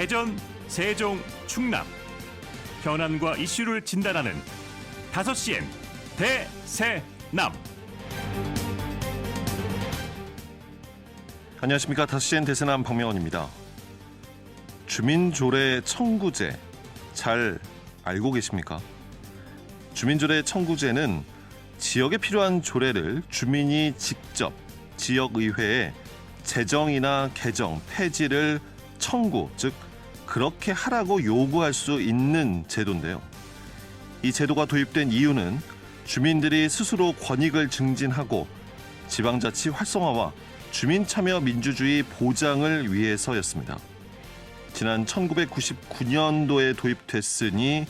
대전, 세종, 충남 현안과 이슈를 진단하는 5시엔 대세남. 안녕하십니까. 5시엔 대세남 박명원입니다. 주민조례 청구제 잘 알고 계십니까? 주민조례 청구제는 지역에 필요한 조례를 주민이 직접 지역의회에 제정이나 개정, 폐지를 청구, 즉 그렇게 하라고 요구할 수 있는 제도인데요. 이 제도가 도입된 이유는 주민들이 스스로 권익을 증진하고 지방자치 활성화와 주민참여 민주주의 보장을 위해서였습니다. 지난 1999년도에 도입됐으니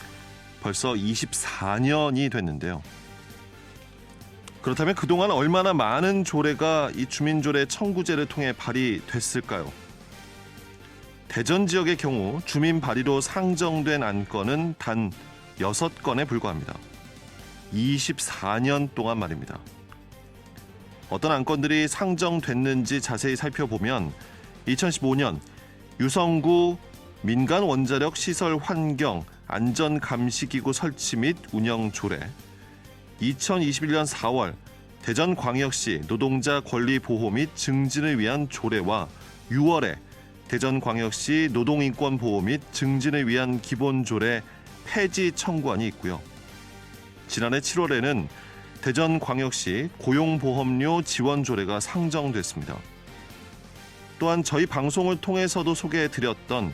벌써 24년이 됐는데요. 그렇다면 그동안 얼마나 많은 조례가 이 주민조례 청구제를 통해 발의됐을까요? 대전 지역의 경우 주민 발의로 상정된 안건은 단 6건에 불과합니다. 24년 동안 말입니다. 어떤 안건들이 상정됐는지 자세히 살펴보면 2015년 유성구 민간 원자력 시설 환경 안전 감시기구 설치 및 운영 조례, 2021년 4월 대전광역시 노동자 권리 보호 및 증진을 위한 조례와 6월에 대전광역시 노동인권 보호 및 증진을 위한 기본조례 폐지 청구안이 있고요. 지난해 7월에는 대전광역시 고용보험료 지원조례가 상정됐습니다. 또한 저희 방송을 통해서도 소개해드렸던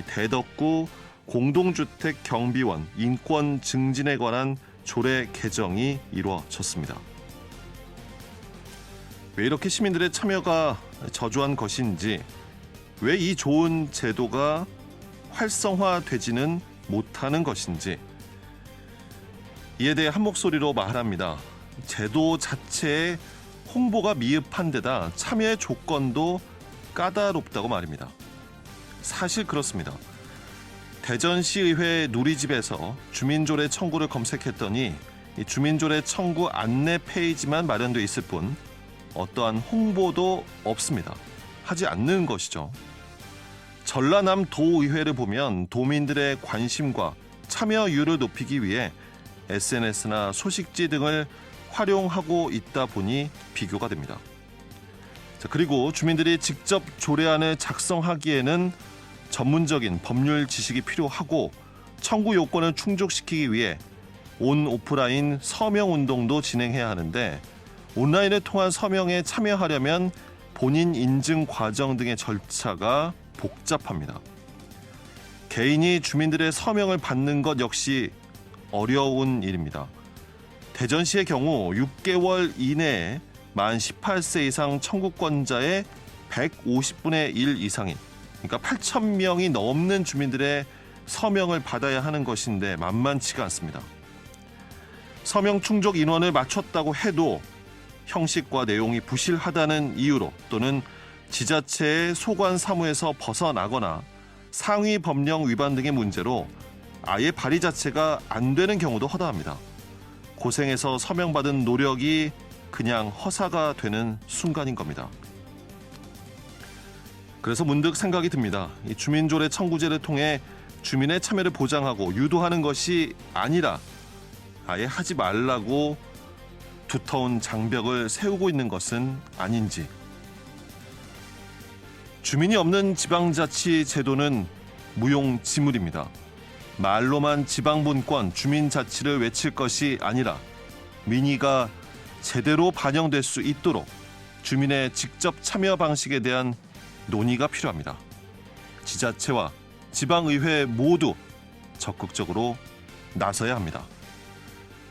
대덕구 공동주택 경비원 인권 증진에 관한 조례 개정이 이루어졌습니다. 왜 이렇게 시민들의 참여가 저조한 것인지, 왜 이 좋은 제도가 활성화되지는 못하는 것인지, 이에 대해 한 목소리로 말합니다. 제도 자체의 홍보가 미흡한 데다 참여의 조건도 까다롭다고 말입니다. 사실 그렇습니다. 대전시의회 누리집에서 주민조례 청구를 검색했더니 이 주민조례 청구 안내 페이지만 마련돼 있을 뿐 어떠한 홍보도 없습니다. 하지 않는 것이죠. 전라남 도의회를 보면 도민들의 관심과 참여율을 높이기 위해 SNS나 소식지 등을 활용하고 있다 보니 비교가 됩니다. 그리고 주민들이 직접 조례안을 작성하기에는 전문적인 법률 지식이 필요하고 청구 요건을 충족시키기 위해 온 오프라인 서명 운동도 진행해야 하는데, 온라인을 통한 서명에 참여하려면 본인 인증 과정 등의 절차가 복잡합니다. 개인이 주민들의 서명을 받는 것 역시 어려운 일입니다. 대전시의 경우 6개월 이내에 만 18세 이상 청구권자의 150분의 1 이상인, 그러니까 8,000명이 넘는 주민들의 서명을 받아야 하는 것인데 만만치가 않습니다. 서명 충족 인원을 맞췄다고 해도 형식과 내용이 부실하다는 이유로 또는 지자체의 소관 사무에서 벗어나거나 상위 법령 위반 등의 문제로 아예 발의 자체가 안 되는 경우도 허다합니다. 고생해서 서명받은 노력이 그냥 허사가 되는 순간인 겁니다. 그래서 문득 생각이 듭니다. 이 주민조례 청구제를 통해 주민의 참여를 보장하고 유도하는 것이 아니라 아예 하지 말라고 두터운 장벽을 세우고 있는 것은 아닌지. 주민이 없는 지방자치 제도는 무용지물입니다. 말로만 지방분권, 주민자치를 외칠 것이 아니라 민의가 제대로 반영될 수 있도록 주민의 직접 참여 방식에 대한 논의가 필요합니다. 지자체와 지방의회 모두 적극적으로 나서야 합니다.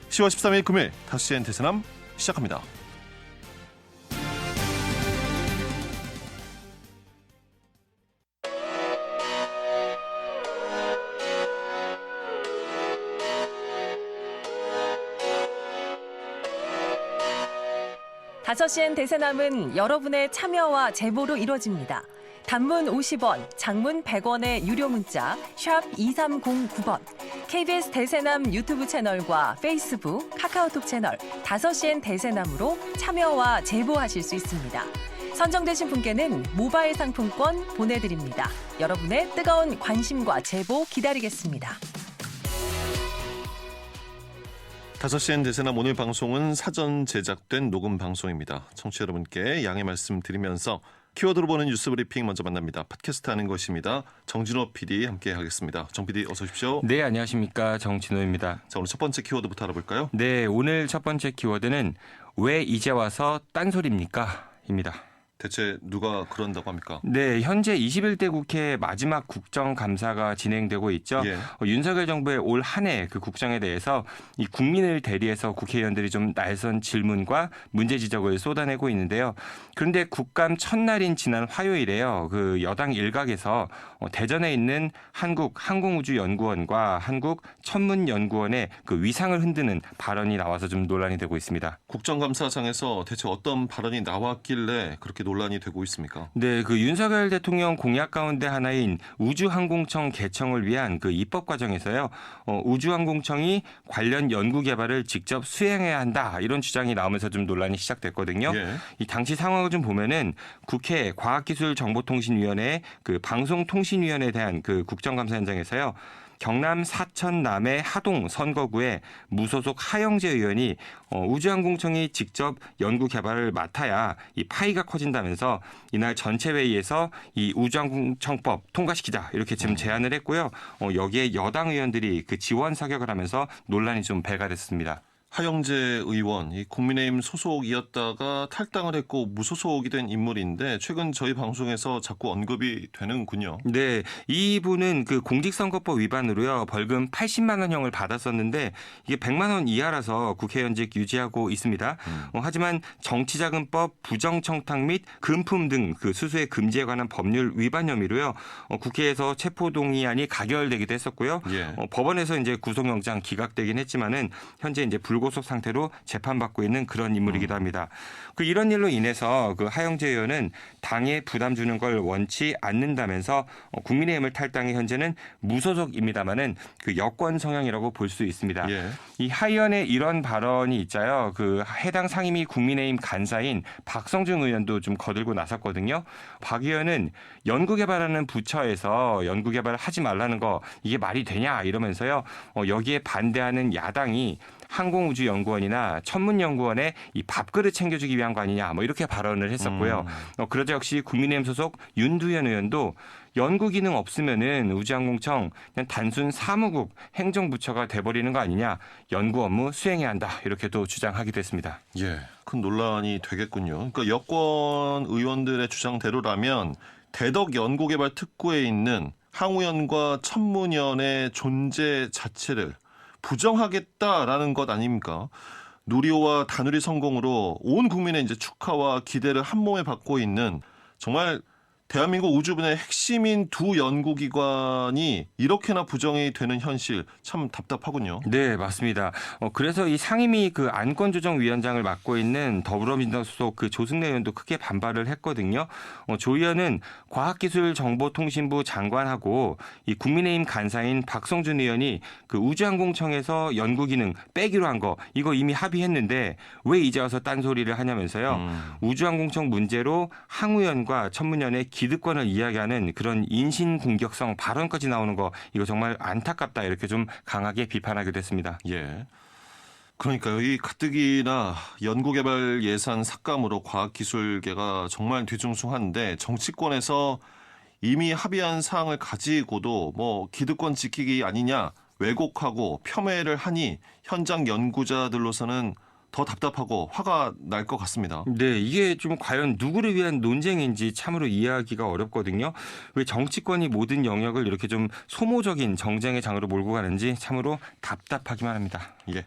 10월 13일 금요일 5시엔 대세남 시작합니다. 다섯 시엔 대세남은 여러분의 참여와 제보로 이루어집니다. 단문 50원, 장문 100원의 유료 문자 샵 2309번, KBS 대세남 유튜브 채널과 페이스북, 카카오톡 채널 5시엔 대세남으로 참여와 제보하실 수 있습니다. 선정되신 분께는 모바일 상품권 보내드립니다. 여러분의 뜨거운 관심과 제보 기다리겠습니다. 5시엔 대세남 오늘 방송은 사전 제작된 녹음 방송입니다. 청취자 여러분께 양해 말씀드리면서 키워드로 보는 뉴스 브리핑 먼저 만납니다. 팟캐스트 하는 것입니다. 정진호 PD 함께 하겠습니다. 정 PD 어서 오십시오. 네, 안녕하십니까. 정진호입니다. 자, 오늘 첫 번째 키워드부터 알아볼까요? 네, 오늘 첫 번째 키워드는 왜 이제 와서 딴소리입니까? 입니다. 대체 누가 그런다고 합니까? 네, 현재 21대 국회 마지막 국정감사가 진행되고 있죠. 예. 윤석열 정부의 올 한 해 그 국정에 대해서 이 국민을 대리해서 국회의원들이 좀 날선 질문과 문제 지적을 쏟아내고 있는데요. 그런데 국감 첫날인 지난 화요일에요. 그 여당 일각에서 대전에 있는 한국항공우주연구원과 한국천문연구원의 그 위상을 흔드는 발언이 나와서 좀 논란이 되고 있습니다. 국정감사장에서 대체 어떤 발언이 나왔길래 그렇게 논란이 되고 있습니까? 네, 그 윤석열 대통령 공약 가운데 하나인 우주항공청 개청을 위한 그 입법 과정에서요, 우주항공청이 관련 연구 개발을 직접 수행해야 한다 이런 주장이 나오면서 좀 논란이 시작됐거든요. 예. 이 당시 상황을 좀 보면은 국회 과학기술정보통신위원회 그 방송통신위원회에 대한 그 국정감사 현장에서요. 경남 사천 남해 하동 선거구에 무소속 하영재 의원이 우주항공청이 직접 연구 개발을 맡아야 이 파이가 커진다면서 이날 전체 회의에서 이 우주항공청법 통과시키자 이렇게 지금 제안을 했고요. 여기에 여당 의원들이 그 지원 사격을 하면서 논란이 좀 배가 됐습니다. 하영재 의원, 이 국민의힘 소속이었다가 탈당을 했고 무소속이 된 인물인데 최근 저희 방송에서 자꾸 언급이 되는군요. 네, 이분은 그 공직선거법 위반으로요 벌금 80만 원형을 받았었는데 이게 100만 원 이하라서 국회의원직 유지하고 있습니다. 하지만 정치자금법 부정청탁 및 금품 등 그 수수의 금지에 관한 법률 위반 혐의로요 국회에서 체포동의안이 가결되기도 했었고요. 예. 법원에서 이제 구속영장 기각되긴 했지만은 현재 이제 불구속 상태로 재판받고 있는 그런 인물이기도 합니다. 그 이런 일로 인해서 그 하영재 의원은 당에 부담 주는 걸 원치 않는다면서 국민의힘을 탈당해 현재는 무소속입니다만은 그 여권 성향이라고 볼 수 있습니다. 예. 이 하 의원의 이런 발언이 있자요. 그 해당 상임위 국민의힘 간사인 박성중 의원도 좀 거들고 나섰거든요. 박 의원은 연구개발하는 부처에서 연구개발을 하지 말라는 거 이게 말이 되냐 이러면서요. 여기에 반대하는 야당이 항공우주연구원이나 천문연구원에 이 밥그릇 챙겨주기 위한 거 아니냐 뭐 이렇게 발언을 했었고요. 그러자 역시 국민의힘 소속 윤두현 의원도 연구 기능 없으면은 우주항공청 그냥 단순 사무국 행정부처가 돼버리는 거 아니냐. 연구 업무 수행해야 한다. 이렇게도 주장하기도 했습니다. 예, 큰 논란이 되겠군요. 그러니까 여권 의원들의 주장대로라면 대덕 연구개발 특구에 있는 항우연과 천문연의 존재 자체를 부정하겠다라는 것 아닙니까? 누리호와 다누리 성공으로 온 국민의 이제 축하와 기대를 한 몸에 받고 있는 정말 대한민국 우주분의 핵심인 두 연구기관이 이렇게나 부정이 되는 현실 참 답답하군요. 네, 맞습니다. 그래서 이 상임위 그 안건조정위원장을 맡고 있는 더불어민주당 소속 그 조승래 의원도 크게 반발을 했거든요. 조 의원은 과학기술정보통신부 장관하고 이 국민의힘 간사인 박성준 의원이 그 우주항공청에서 연구기능 빼기로 한 거 이거 이미 합의했는데 왜 이제 와서 딴소리를 하냐면서요. 우주항공청 문제로 항우연과 천문연의 기득권을 이야기하는 그런 인신공격성 발언까지 나오는 거 이거 정말 안타깝다 이렇게 좀 강하게 비판하기도 했습니다. 예. 그러니까요. 이 가뜩이나 연구개발 예산 삭감으로 과학기술계가 정말 뒤숭숭한데 정치권에서 이미 합의한 사항을 가지고도 뭐 기득권 지키기 아니냐 왜곡하고 폄훼를 하니 현장 연구자들로서는 더 답답하고 화가 날 것 같습니다. 네, 이게 좀 과연 누구를 위한 논쟁인지 참으로 이해하기가 어렵거든요. 왜 정치권이 모든 영역을 이렇게 좀 소모적인 정쟁의 장으로 몰고 가는지 참으로 답답하기만 합니다. 예.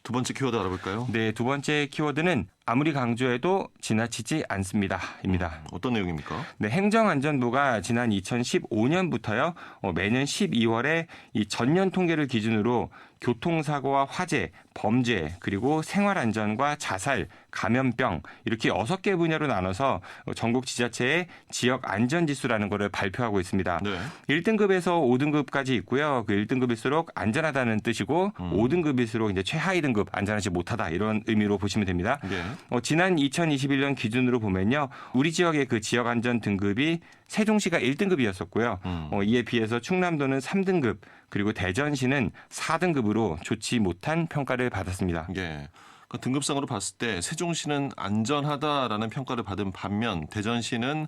두 번째 키워드 알아볼까요? 네, 두 번째 키워드는 아무리 강조해도 지나치지 않습니다.입니다. 어떤 내용입니까? 네, 행정안전부가 지난 2015년부터요 매년 12월에 이 전년 통계를 기준으로 교통사고와 화재, 범죄, 그리고 생활안전과 자살, 감염병 이렇게 6개 분야로 나눠서 전국 지자체의 지역 안전지수라는 것을 발표하고 있습니다. 네. 1등급에서 5등급까지 있고요. 그 1등급일수록 안전하다는 뜻이고 5등급일수록 이제 최하위 등급 안전하지 못하다 이런 의미로 보시면 됩니다. 네. 지난 2021년 기준으로 보면요. 우리 지역의 그 지역 안전 등급이 세종시가 1등급이었었고요. 이에 비해서 충남도는 3등급 그리고 대전시는 4등급으로 좋지 못한 평가를 받았습니다. 예. 그 등급상으로 봤을 때 세종시는 안전하다라는 평가를 받은 반면 대전시는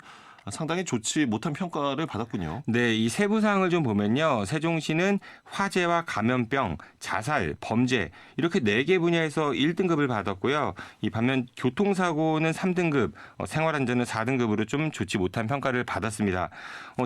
상당히 좋지 못한 평가를 받았군요. 네, 이 세부 사항을 좀 보면요. 세종시는 화재와 감염병, 자살, 범죄 이렇게 4개 분야에서 1등급을 받았고요. 이 반면 교통사고는 3등급, 생활안전은 4등급으로 좀 좋지 못한 평가를 받았습니다.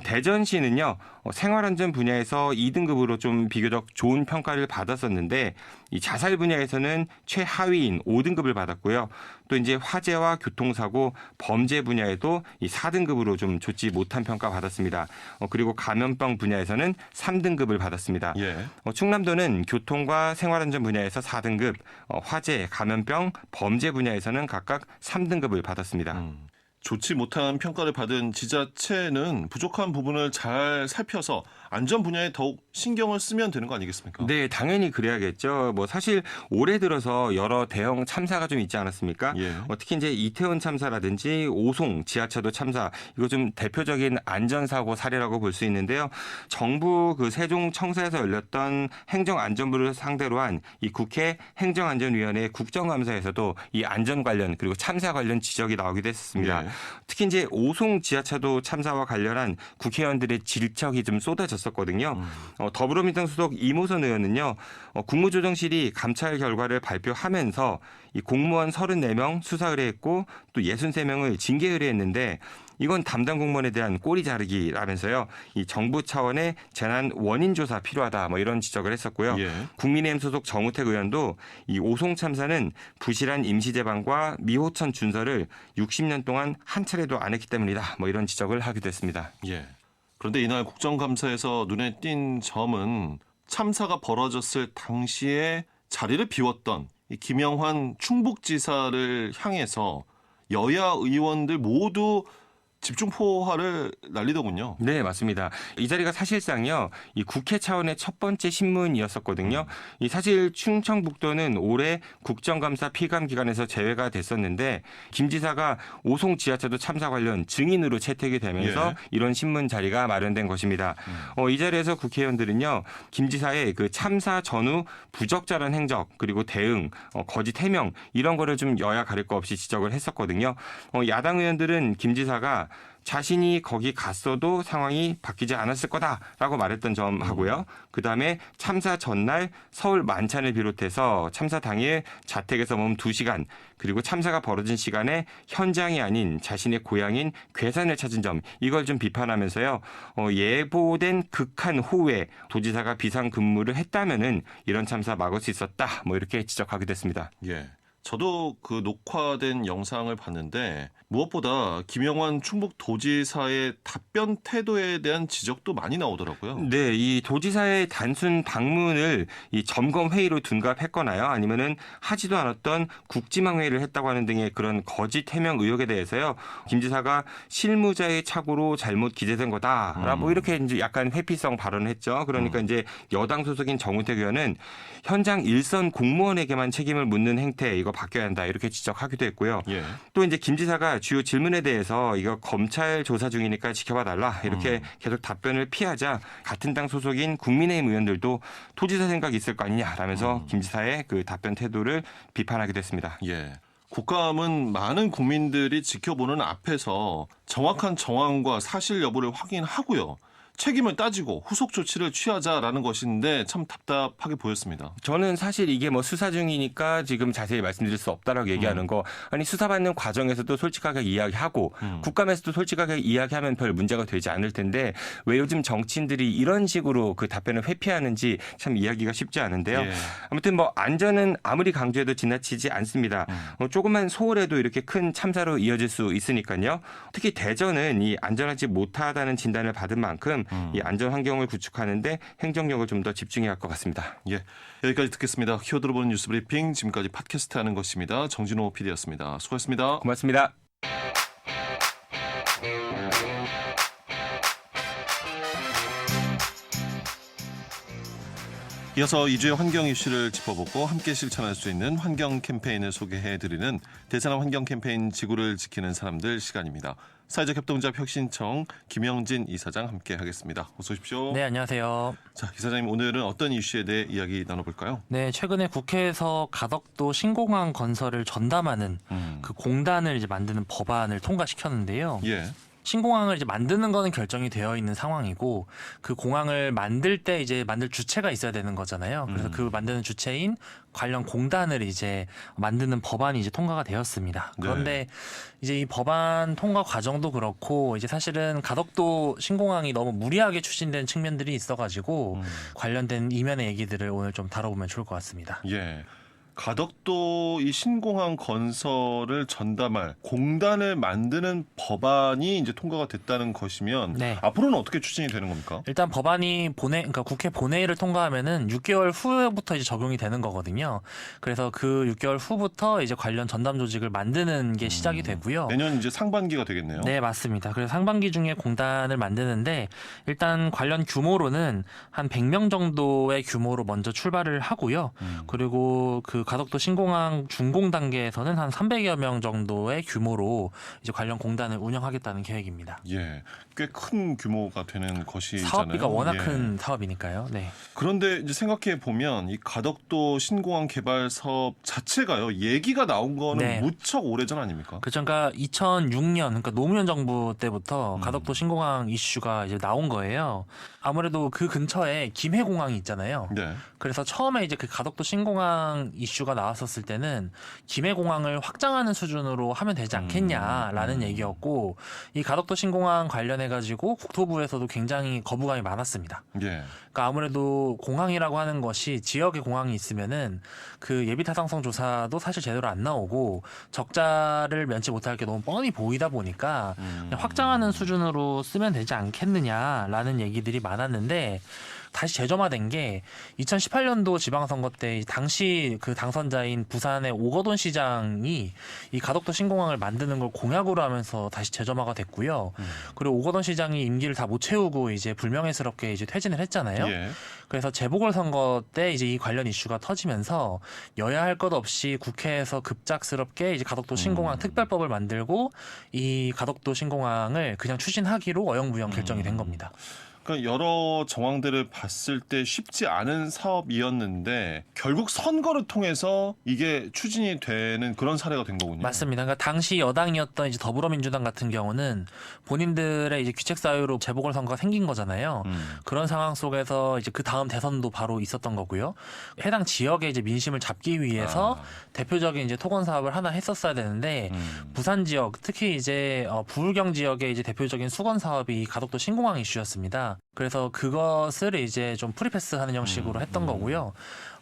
대전시는요. 생활안전 분야에서 2등급으로 좀 비교적 좋은 평가를 받았었는데 이 자살 분야에서는 최하위인 5등급을 받았고요. 또 이제 화재와 교통사고, 범죄 분야에도 이 4등급으로 좀 좋지 못한 평가 받았습니다. 그리고 감염병 분야에서는 3등급을 받았습니다. 예. 충남도는 교통과 생활안전 분야에서 4등급, 화재, 감염병, 범죄 분야에서는 각각 3등급을 받았습니다. 좋지 못한 평가를 받은 지자체는 부족한 부분을 잘 살펴서 안전 분야에 더욱 신경을 쓰면 되는 거 아니겠습니까? 네, 당연히 그래야겠죠. 뭐 사실 올해 들어서 여러 대형 참사가 좀 있지 않았습니까? 예. 특히 이제 이태원 참사라든지 오송 지하차도 참사 이거 좀 대표적인 안전사고 사례라고 볼 수 있는데요. 정부 그 세종청사에서 열렸던 행정안전부를 상대로 한 이 국회 행정안전위원회 국정감사에서도 이 안전 관련 그리고 참사 관련 지적이 나오기도 했었습니다. 예. 특히 이제 오송 지하차도 참사와 관련한 국회의원들의 질책이 좀 쏟아졌었거든요. 더불어민주당 소속 이모선 의원은요. 국무조정실이 감찰 결과를 발표하면서 이 공무원 34명 수사 의뢰했고 또 63명을 징계 의뢰했는데 이건 담당 공무원에 대한 꼬리 자르기라면서요. 이 정부 차원의 재난 원인 조사 필요하다. 뭐 이런 지적을 했었고요. 예. 국민의힘 소속 정우택 의원도 이 오송 참사는 부실한 임시 재방과 미호천 준설을 60년 동안 한 차례도 안 했기 때문이다. 뭐 이런 지적을 하기도 했습니다. 예. 그런데 이날 국정감사에서 눈에 띈 점은 참사가 벌어졌을 당시에 자리를 비웠던 이 김영환 충북지사를 향해서 여야 의원들 모두 집중포화를 날리더군요. 네, 맞습니다. 이 자리가 사실상요, 이 국회 차원의 첫 번째 신문이었었거든요. 이 사실 충청북도는 올해 국정감사 피감 기관에서 제외가 됐었는데 김 지사가 오송 지하차도 참사 관련 증인으로 채택이 되면서 예. 이런 신문 자리가 마련된 것입니다. 이 자리에서 국회의원들은요, 김 지사의 그 참사 전후 부적절한 행적 그리고 대응, 거짓 해명 이런 거를 좀 여야 가릴 거 없이 지적을 했었거든요. 야당 의원들은 김 지사가 자신이 거기 갔어도 상황이 바뀌지 않았을 거다라고 말했던 점하고요. 그다음에 참사 전날 서울 만찬을 비롯해서 참사 당일 자택에서 머문 2시간 그리고 참사가 벌어진 시간에 현장이 아닌 자신의 고향인 괴산을 찾은 점 이걸 좀 비판하면서요. 예보된 극한 호우에 도지사가 비상근무를 했다면은 이런 참사 막을 수 있었다. 뭐 이렇게 지적하기도 했습니다. 예. 저도 그 녹화된 영상을 봤는데 무엇보다 김영환 충북도지사의 답변 태도에 대한 지적도 많이 나오더라고요. 네, 이 도지사의 단순 방문을 이 점검 회의로 둔갑했거나요, 아니면은 하지도 않았던 국지망 회의를 했다고 하는 등의 그런 거짓 해명 의혹에 대해서요, 김 지사가 실무자의 착오로 잘못 기재된 거다라고 이렇게 이제 약간 회피성 발언을 했죠. 그러니까 이제 여당 소속인 정우택 의원은 현장 일선 공무원에게만 책임을 묻는 행태 이거 바뀌어야 한다 이렇게 지적하기도 했고요. 예. 또 이제 김 지사가 주요 질문에 대해서 이거 검찰 조사 중이니까 지켜봐 달라 이렇게 계속 답변을 피하자 같은 당 소속인 국민의힘 의원들도 도지사 생각 있을 거 아니냐라면서 김 지사의 그 답변 태도를 비판하기도 했습니다. 예. 국감은 많은 국민들이 지켜보는 앞에서 정확한 정황과 사실 여부를 확인하고요. 책임을 따지고 후속 조치를 취하자라는 것인데 참 답답하게 보였습니다. 저는 사실 이게 뭐 수사 중이니까 지금 자세히 말씀드릴 수 없다라고 얘기하는 거 아니 수사받는 과정에서도 솔직하게 이야기하고 국감에서도 솔직하게 이야기하면 별 문제가 되지 않을 텐데 왜 요즘 정치인들이 이런 식으로 그 답변을 회피하는지 참 이야기가 쉽지 않은데요. 예. 아무튼 뭐 안전은 아무리 강조해도 지나치지 않습니다. 조금만 소홀해도 이렇게 큰 참사로 이어질 수 있으니까요. 특히 대전은 이 안전하지 못하다는 진단을 받은 만큼 이 안전 환경을 구축하는데 행정력을 좀 더 집중해야 할 것 같습니다. 예, 여기까지 듣겠습니다. 키워드로 보는 뉴스 브리핑 지금까지 팟캐스트 하는 것입니다. 정진호 PD였습니다. 수고하셨습니다. 고맙습니다. 이어서 2주의 환경 이슈를 짚어보고 함께 실천할 수 있는 환경 캠페인을 소개해드리는 대산항 환경 캠페인 지구를 지키는 사람들 시간입니다. 사회적 협동조합 혁신청 김영진 이사장 함께하겠습니다. 어서 오십시오. 네, 안녕하세요. 자, 이사장님 오늘은 어떤 이슈에 대해 이야기 나눠볼까요? 네, 최근에 국회에서 가덕도 신공항 건설을 전담하는 그 공단을 이제 만드는 법안을 통과시켰는데요. 예. 신공항을 이제 만드는 거는 결정이 되어 있는 상황이고 그 공항을 만들 때 이제 만들 주체가 있어야 되는 거잖아요. 그래서 그 만드는 주체인 관련 공단을 이제 만드는 법안이 이제 통과가 되었습니다. 그런데 이제 이 법안 통과 과정도 그렇고 이제 사실은 가덕도 신공항이 너무 무리하게 추진된 측면들이 있어가지고 관련된 이면의 얘기들을 오늘 좀 다뤄보면 좋을 것 같습니다. 예. 가덕도 이 신공항 건설을 전담할 공단을 만드는 법안이 이제 통과가 됐다는 것이면 네. 앞으로는 어떻게 추진이 되는 겁니까? 일단 법안이 그러니까 국회 본회의를 통과하면은 6개월 후부터 이제 적용이 되는 거거든요. 그래서 그 6개월 후부터 이제 관련 전담 조직을 만드는 게 시작이 되고요. 내년 이제 상반기가 되겠네요. 네, 맞습니다. 그래서 상반기 중에 공단을 만드는데 일단 관련 규모로는 한 100명 정도의 규모로 먼저 출발을 하고요. 그리고 그 가덕도 신공항 준공 단계에서는 한 300여 명 정도의 규모로 이제 관련 공단을 운영하겠다는 계획입니다. 예. 꽤 큰 규모가 되는 것이잖아요. 사업비가 워낙 예. 큰 사업이니까요. 네. 그런데 이제 생각해 보면 이 가덕도 신공항 개발 사업 자체가요. 얘기가 나온 거는 네. 무척 오래전 아닙니까? 그렇죠. 그러니까 2006년 그러니까 노무현 정부 때부터 가덕도 신공항 이슈가 이제 나온 거예요. 아무래도 그 근처에 김해공항이 있잖아요. 네. 그래서 처음에 이제 그 가덕도 신공항 이슈가 나왔었을 때는 김해공항을 확장하는 수준으로 하면 되지 않겠냐라는 얘기였고 이 가덕도 신공항 관련해가지고 국토부에서도 굉장히 거부감이 많았습니다. 예. 그러니까 아무래도 공항이라고 하는 것이 지역에 공항이 있으면은 그 예비 타당성 조사도 사실 제대로 안 나오고 적자를 면치 못할 게 너무 뻔히 보이다 보니까 그냥 확장하는 수준으로 쓰면 되지 않겠느냐라는 얘기들이 많았는데 다시 재점화된 게 2018년도 지방선거 때 당시 그 당선자인 부산의 오거돈 시장이 이 가덕도 신공항을 만드는 걸 공약으로 하면서 다시 재점화가 됐고요. 그리고 오거돈 시장이 임기를 다 못 채우고 이제 불명예스럽게 이제 퇴진을 했잖아요. 예. 그래서 재보궐선거 때 이제 이 관련 이슈가 터지면서 여야 할 것 없이 국회에서 급작스럽게 이제 가덕도 신공항 특별법을 만들고 이 가덕도 신공항을 그냥 추진하기로 어영부영 결정이 된 겁니다. 그러니까 여러 정황들을 봤을 때 쉽지 않은 사업이었는데 결국 선거를 통해서 이게 추진이 되는 그런 사례가 된 거군요. 맞습니다. 그러니까 당시 여당이었던 이제 더불어민주당 같은 경우는 본인들의 이제 귀책 사유로 재보궐선거가 생긴 거잖아요. 그런 상황 속에서 이제 그 다음 대선도 바로 있었던 거고요. 해당 지역의 이제 민심을 잡기 위해서 대표적인 이제 토건 사업을 하나 했었어야 되는데 부산 지역 특히 이제 부울경 지역의 이제 대표적인 수건 사업이 가덕도 신공항 이슈였습니다. 그래서 그것을 이제 좀 프리패스하는 형식으로 했던 거고요.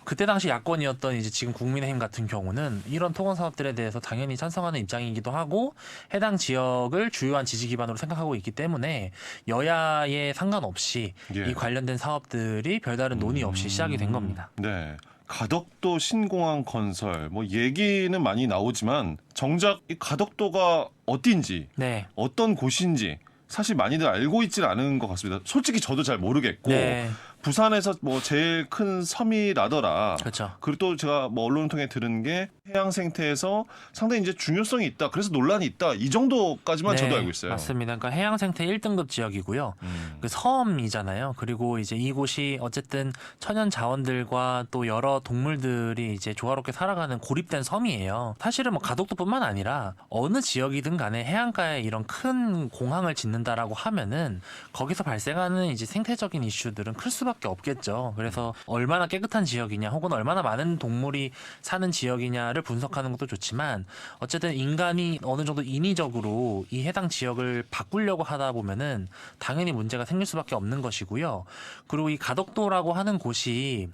그때 당시 야권이었던 이제 지금 국민의힘 같은 경우는 이런 토건 사업들에 대해서 당연히 찬성하는 입장이기도 하고 해당 지역을 주요한 지지 기반으로 생각하고 있기 때문에 여야에 상관없이 예. 이 관련된 사업들이 별다른 논의 없이 시작이 된 겁니다. 네. 가덕도 신공항 건설 뭐 얘기는 많이 나오지만 정작 이 가덕도가 어딘지 네. 어떤 곳인지 사실 많이들 알고 있지는 않은 것 같습니다. 솔직히 저도 잘 모르겠고 네. 부산에서 뭐 제일 큰 섬이라더라. 그렇죠. 그리고 또 제가 뭐 언론을 통해 들은 게 해양 생태에서 상당히 이제 중요성이 있다. 그래서 논란이 있다. 이 정도까지만 저도 알고 있어요. 맞습니다. 그러니까 해양 생태 1등급 지역이고요. 그 섬이잖아요. 그리고 이제 이곳이 어쨌든 천연 자원들과 또 여러 동물들이 이제 조화롭게 살아가는 고립된 섬이에요. 사실은 뭐 가덕도뿐만 아니라 어느 지역이든 간에 해안가에 이런 큰 공항을 짓는다라고 하면은 거기서 발생하는 이제 생태적인 이슈들은 클 수밖에 없겠죠. 그래서 얼마나 깨끗한 지역이냐 혹은 얼마나 많은 동물이 사는 지역이냐를 분석하는 것도 좋지만 어쨌든 인간이 어느 정도 인위적으로 이 해당 지역을 바꾸려고 하다 보면은 당연히 문제가 생길 수밖에 없는 것이고요. 그리고 이 가덕도라고 하는 곳이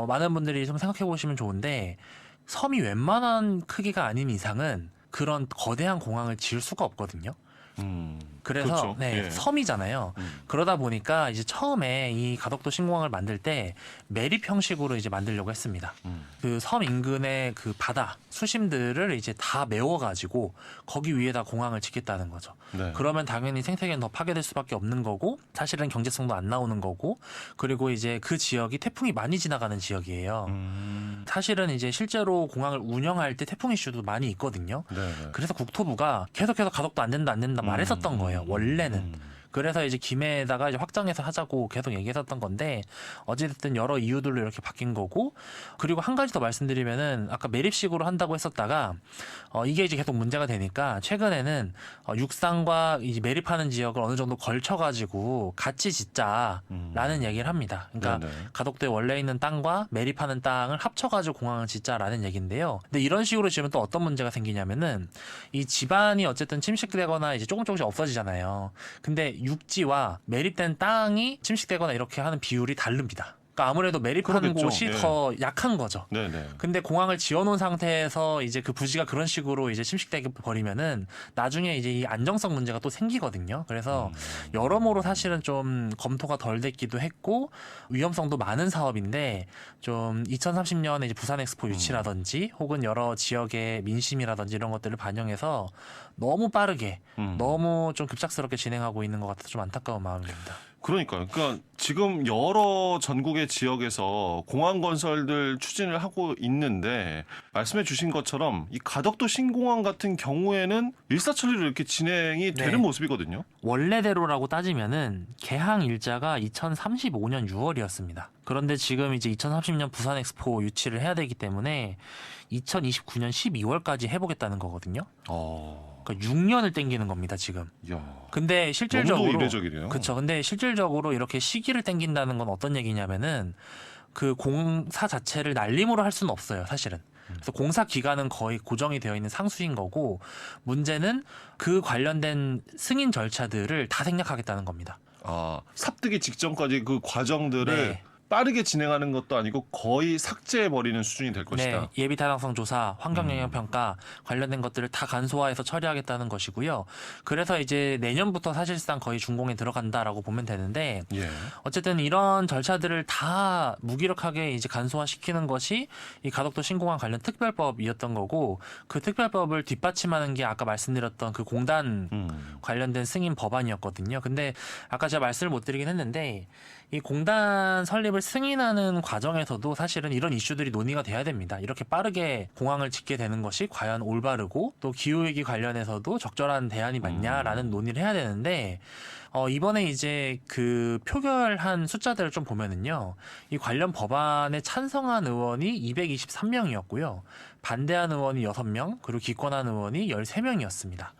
많은 분들이 좀 생각해 보시면 좋은데 섬이 웬만한 크기가 아닌 이상은 그런 거대한 공항을 지을 수가 없거든요. 그래서 그렇죠. 네, 예. 섬이잖아요. 그러다 보니까 이제 처음에 이 가덕도 신공항을 만들 때 매립 형식으로 이제 만들려고 했습니다. 그 섬 인근의 그 바다 수심들을 이제 다 메워가지고 거기 위에다 공항을 짓겠다는 거죠. 네. 그러면 당연히 생태계는 더 파괴될 수밖에 없는 거고 사실은 경제성도 안 나오는 거고 그리고 이제 그 지역이 태풍이 많이 지나가는 지역이에요. 사실은 이제 실제로 공항을 운영할 때 태풍 이슈도 많이 있거든요. 네. 그래서 국토부가 계속해서 가덕도 안 된다 말했었던 거예요. 원래는. 그래서 이제 김해에다가 이제 확장해서 하자고 계속 얘기했었던 건데 어찌됐든 여러 이유들로 이렇게 바뀐 거고 그리고 한 가지 더 말씀드리면은 아까 매립식으로 한다고 했었다가 이게 이제 계속 문제가 되니까 최근에는 육상과 이제 매립하는 지역을 어느 정도 걸쳐가지고 같이 짓자라는 얘기를 합니다. 그러니까 네네. 가덕도에 원래 있는 땅과 매립하는 땅을 합쳐가지고 공항을 짓자라는 얘기인데요. 근데 이런 식으로 지으면 또 어떤 문제가 생기냐면은 이 지반이 어쨌든 침식되거나 이제 조금씩 없어지잖아요. 근데 육지와 매립된 땅이 침식되거나 이렇게 하는 비율이 다릅니다. 그러니까 아무래도 매립하는 그러겠죠. 곳이 예. 더 약한 거죠. 네네. 근데 공항을 지어놓은 상태에서 이제 그 부지가 그런 식으로 이제 침식되게 버리면은 나중에 이제 이 안정성 문제가 또 생기거든요. 그래서 여러모로 사실은 좀 검토가 덜 됐기도 했고 위험성도 많은 사업인데 좀 2030년에 이제 부산 엑스포 유치라든지 혹은 여러 지역의 민심이라든지 이런 것들을 반영해서 너무 빠르게 너무 좀 급작스럽게 진행하고 있는 것 같아서 좀 안타까운 마음입니다. 그러니까요. 그러니까 지금 여러 전국의 지역에서 공항 건설들 추진을 하고 있는데 말씀해 주신 것처럼 이 가덕도 신공항 같은 경우에는 일사천리로 이렇게 진행이 되는 네. 모습이거든요. 원래대로라고 따지면은 개항 일자가 2035년 6월이었습니다. 그런데 지금 이제 2030년 부산 엑스포 유치를 해야 되기 때문에 2029년 12월까지 해보겠다는 거거든요. 그러니까 6년을 땡기는 겁니다, 지금. 야, 근데 실질적으로 너무도 이례적이네요. 그렇죠. 근데 실질적으로 이렇게 시기를 땡긴다는 건 어떤 얘기냐면은 그 공사 자체를 날림으로 할 수는 없어요, 사실은. 그래서 공사 기간은 거의 고정이 되어 있는 상수인 거고 문제는 그 관련된 승인 절차들을 다 생략하겠다는 겁니다. 삽뜨기 직전까지 그 과정들을 네. 빠르게 진행하는 것도 아니고 거의 삭제해버리는 수준이 될 것이다. 네, 예비 타당성 조사, 환경 영향 평가 관련된 것들을 다 간소화해서 처리하겠다는 것이고요. 그래서 이제 내년부터 사실상 거의 준공에 들어간다라고 보면 되는데 예. 어쨌든 이런 절차들을 다 무기력하게 이제 간소화시키는 것이 이 가덕도 신공항 관련 특별법이었던 거고 그 특별법을 뒷받침하는 게 아까 말씀드렸던 그 공단 관련된 승인 법안이었거든요. 근데 아까 제가 말씀을 못 드리긴 했는데 이 공단 설립을 승인하는 과정에서도 사실은 이런 이슈들이 논의가 돼야 됩니다. 이렇게 빠르게 공항을 짓게 되는 것이 과연 올바르고 또 기후위기 관련해서도 적절한 대안이 맞냐라는 논의를 해야 되는데 이번에 이제 그 표결한 숫자들을 좀 보면은요. 이 관련 법안에 찬성한 의원이 223명이었고요. 반대한 의원이 6명, 그리고 기권한 의원이 13명이었습니다.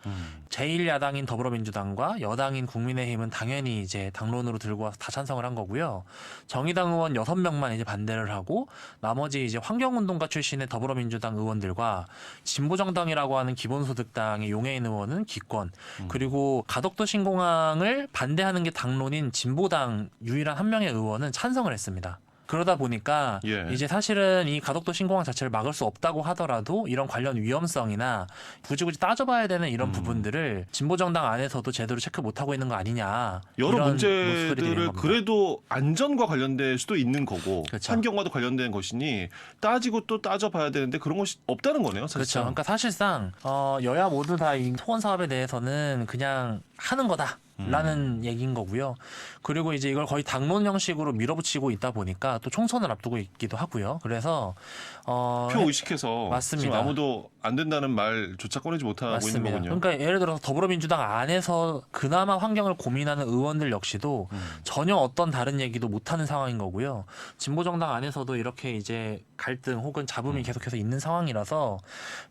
제1야당인 더불어민주당과 여당인 국민의힘은 당연히 이제 당론으로 들고 와서 다 찬성을 한 거고요. 정의당 의원 6명만 이제 반대를 하고 나머지 이제 환경운동가 출신의 더불어민주당 의원들과 진보정당이라고 하는 기본소득당의 용해인 의원은 기권, 그리고 가덕도 신공항을 반대하는 게 당론인 진보당 유일한 한 명의 의원은 찬성을 했습니다. 그러다 보니까 예. 이제 사실은 이 가덕도 신공항 자체를 막을 수 없다고 하더라도 이런 관련 위험성이나 굳이 따져봐야 되는 이런 부분들을 진보정당 안에서도 제대로 체크 못하고 있는 거 아니냐. 여러 이런 모습들이 되는 문제들을 겁니다. 그래도 안전과 관련될 수도 있는 거고 그렇죠. 환경과도 관련된 것이니 따지고 또 따져봐야 되는데 그런 것이 없다는 거네요. 그렇죠. 사실상. 그러니까 사실상 여야 모두 다 이 토건 사업에 대해서는 그냥 하는 거다. 라는 얘기인 거고요. 그리고 이제 이걸 거의 당론 형식으로 밀어붙이고 있다 보니까 또 총선을 앞두고 있기도 하고요. 그래서 표 의식해서 맞습니다. 지금 아무도 안 된다는 말조차 꺼내지 못하고 있는 맞습니다. 거군요. 그러니까 예를 들어서 더불어민주당 안에서 그나마 환경을 고민하는 의원들 역시도 전혀 어떤 다른 얘기도 못하는 상황인 거고요. 진보정당 안에서도 이렇게 이제 갈등 혹은 잡음이 계속해서 있는 상황이라서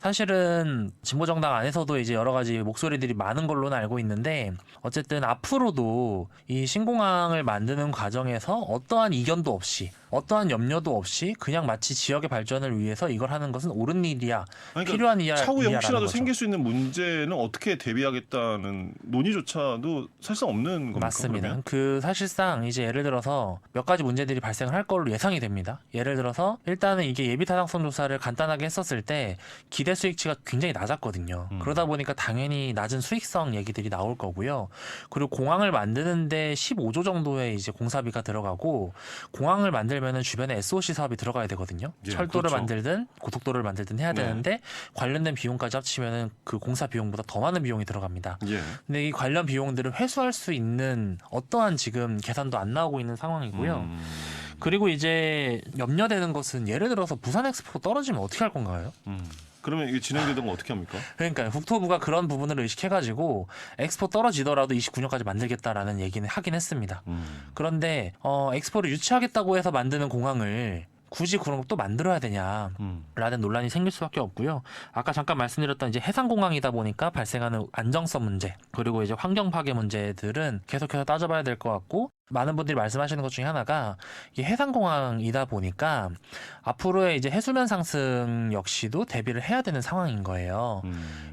사실은 진보정당 안에서도 이제 여러 가지 목소리들이 많은 걸로는 알고 있는데 어쨌든 앞으로도 이 신공항을 만드는 과정에서 어떠한 이견도 없이 어떠한 염려도 없이 그냥 마치 지역의 발전을 위해서 이걸 하는 것은 옳은 일이야, 그러니까 필요한 일이야. 차후에 일이야라는 혹시라도 거죠. 생길 수 있는 문제는 어떻게 대비하겠다는 논의조차도 사실상 없는 겁니까? 맞습니다. 그러면? 그 사실상 이제 예를 들어서 몇 가지 문제들이 발생을 할 걸로 예상이 됩니다. 예를 들어서 일단은 이게 예비 타당성 조사를 간단하게 했었을 때 기대 수익치가 굉장히 낮았거든요. 그러다 보니까 당연히 낮은 수익성 얘기들이 나올 거고요. 그리고 공항을 만드는데 15조 정도의 이제 공사비가 들어가고, 공항을 만들면은 주변에 SOC 사업이 들어가야 되거든요. 예, 철도를 그렇죠. 만들든 고속도로를 만들든 해야 네. 되는데 관련된 비용까지 합치면은 그 공사 비용보다 더 많은 비용이 들어갑니다. 예. 근데 이 관련 비용들을 회수할 수 있는 어떠한 지금 계산도 안 나오고 있는 상황이고요. 그리고 이제 염려되는 것은 예를 들어서 부산 엑스포 떨어지면 어떻게 할 건가요? 그러면 이게 진행되던 거 어떻게 합니까? 그러니까 국토부가 그런 부분을 의식해가지고 엑스포 떨어지더라도 29년까지 만들겠다라는 얘기는 하긴 했습니다. 그런데 엑스포를 유치하겠다고 해서 만드는 공항을 굳이 그런 거 또 만들어야 되냐라는 논란이 생길 수밖에 없고요. 아까 잠깐 말씀드렸던 이제 해상공항이다 보니까 발생하는 안정성 문제, 그리고 이제 환경 파괴 문제들은 계속해서 따져봐야 될 것 같고, 많은 분들이 말씀하시는 것 중에 하나가 이게 해상공항이다 보니까 앞으로의 이제 해수면 상승 역시도 대비를 해야 되는 상황인 거예요.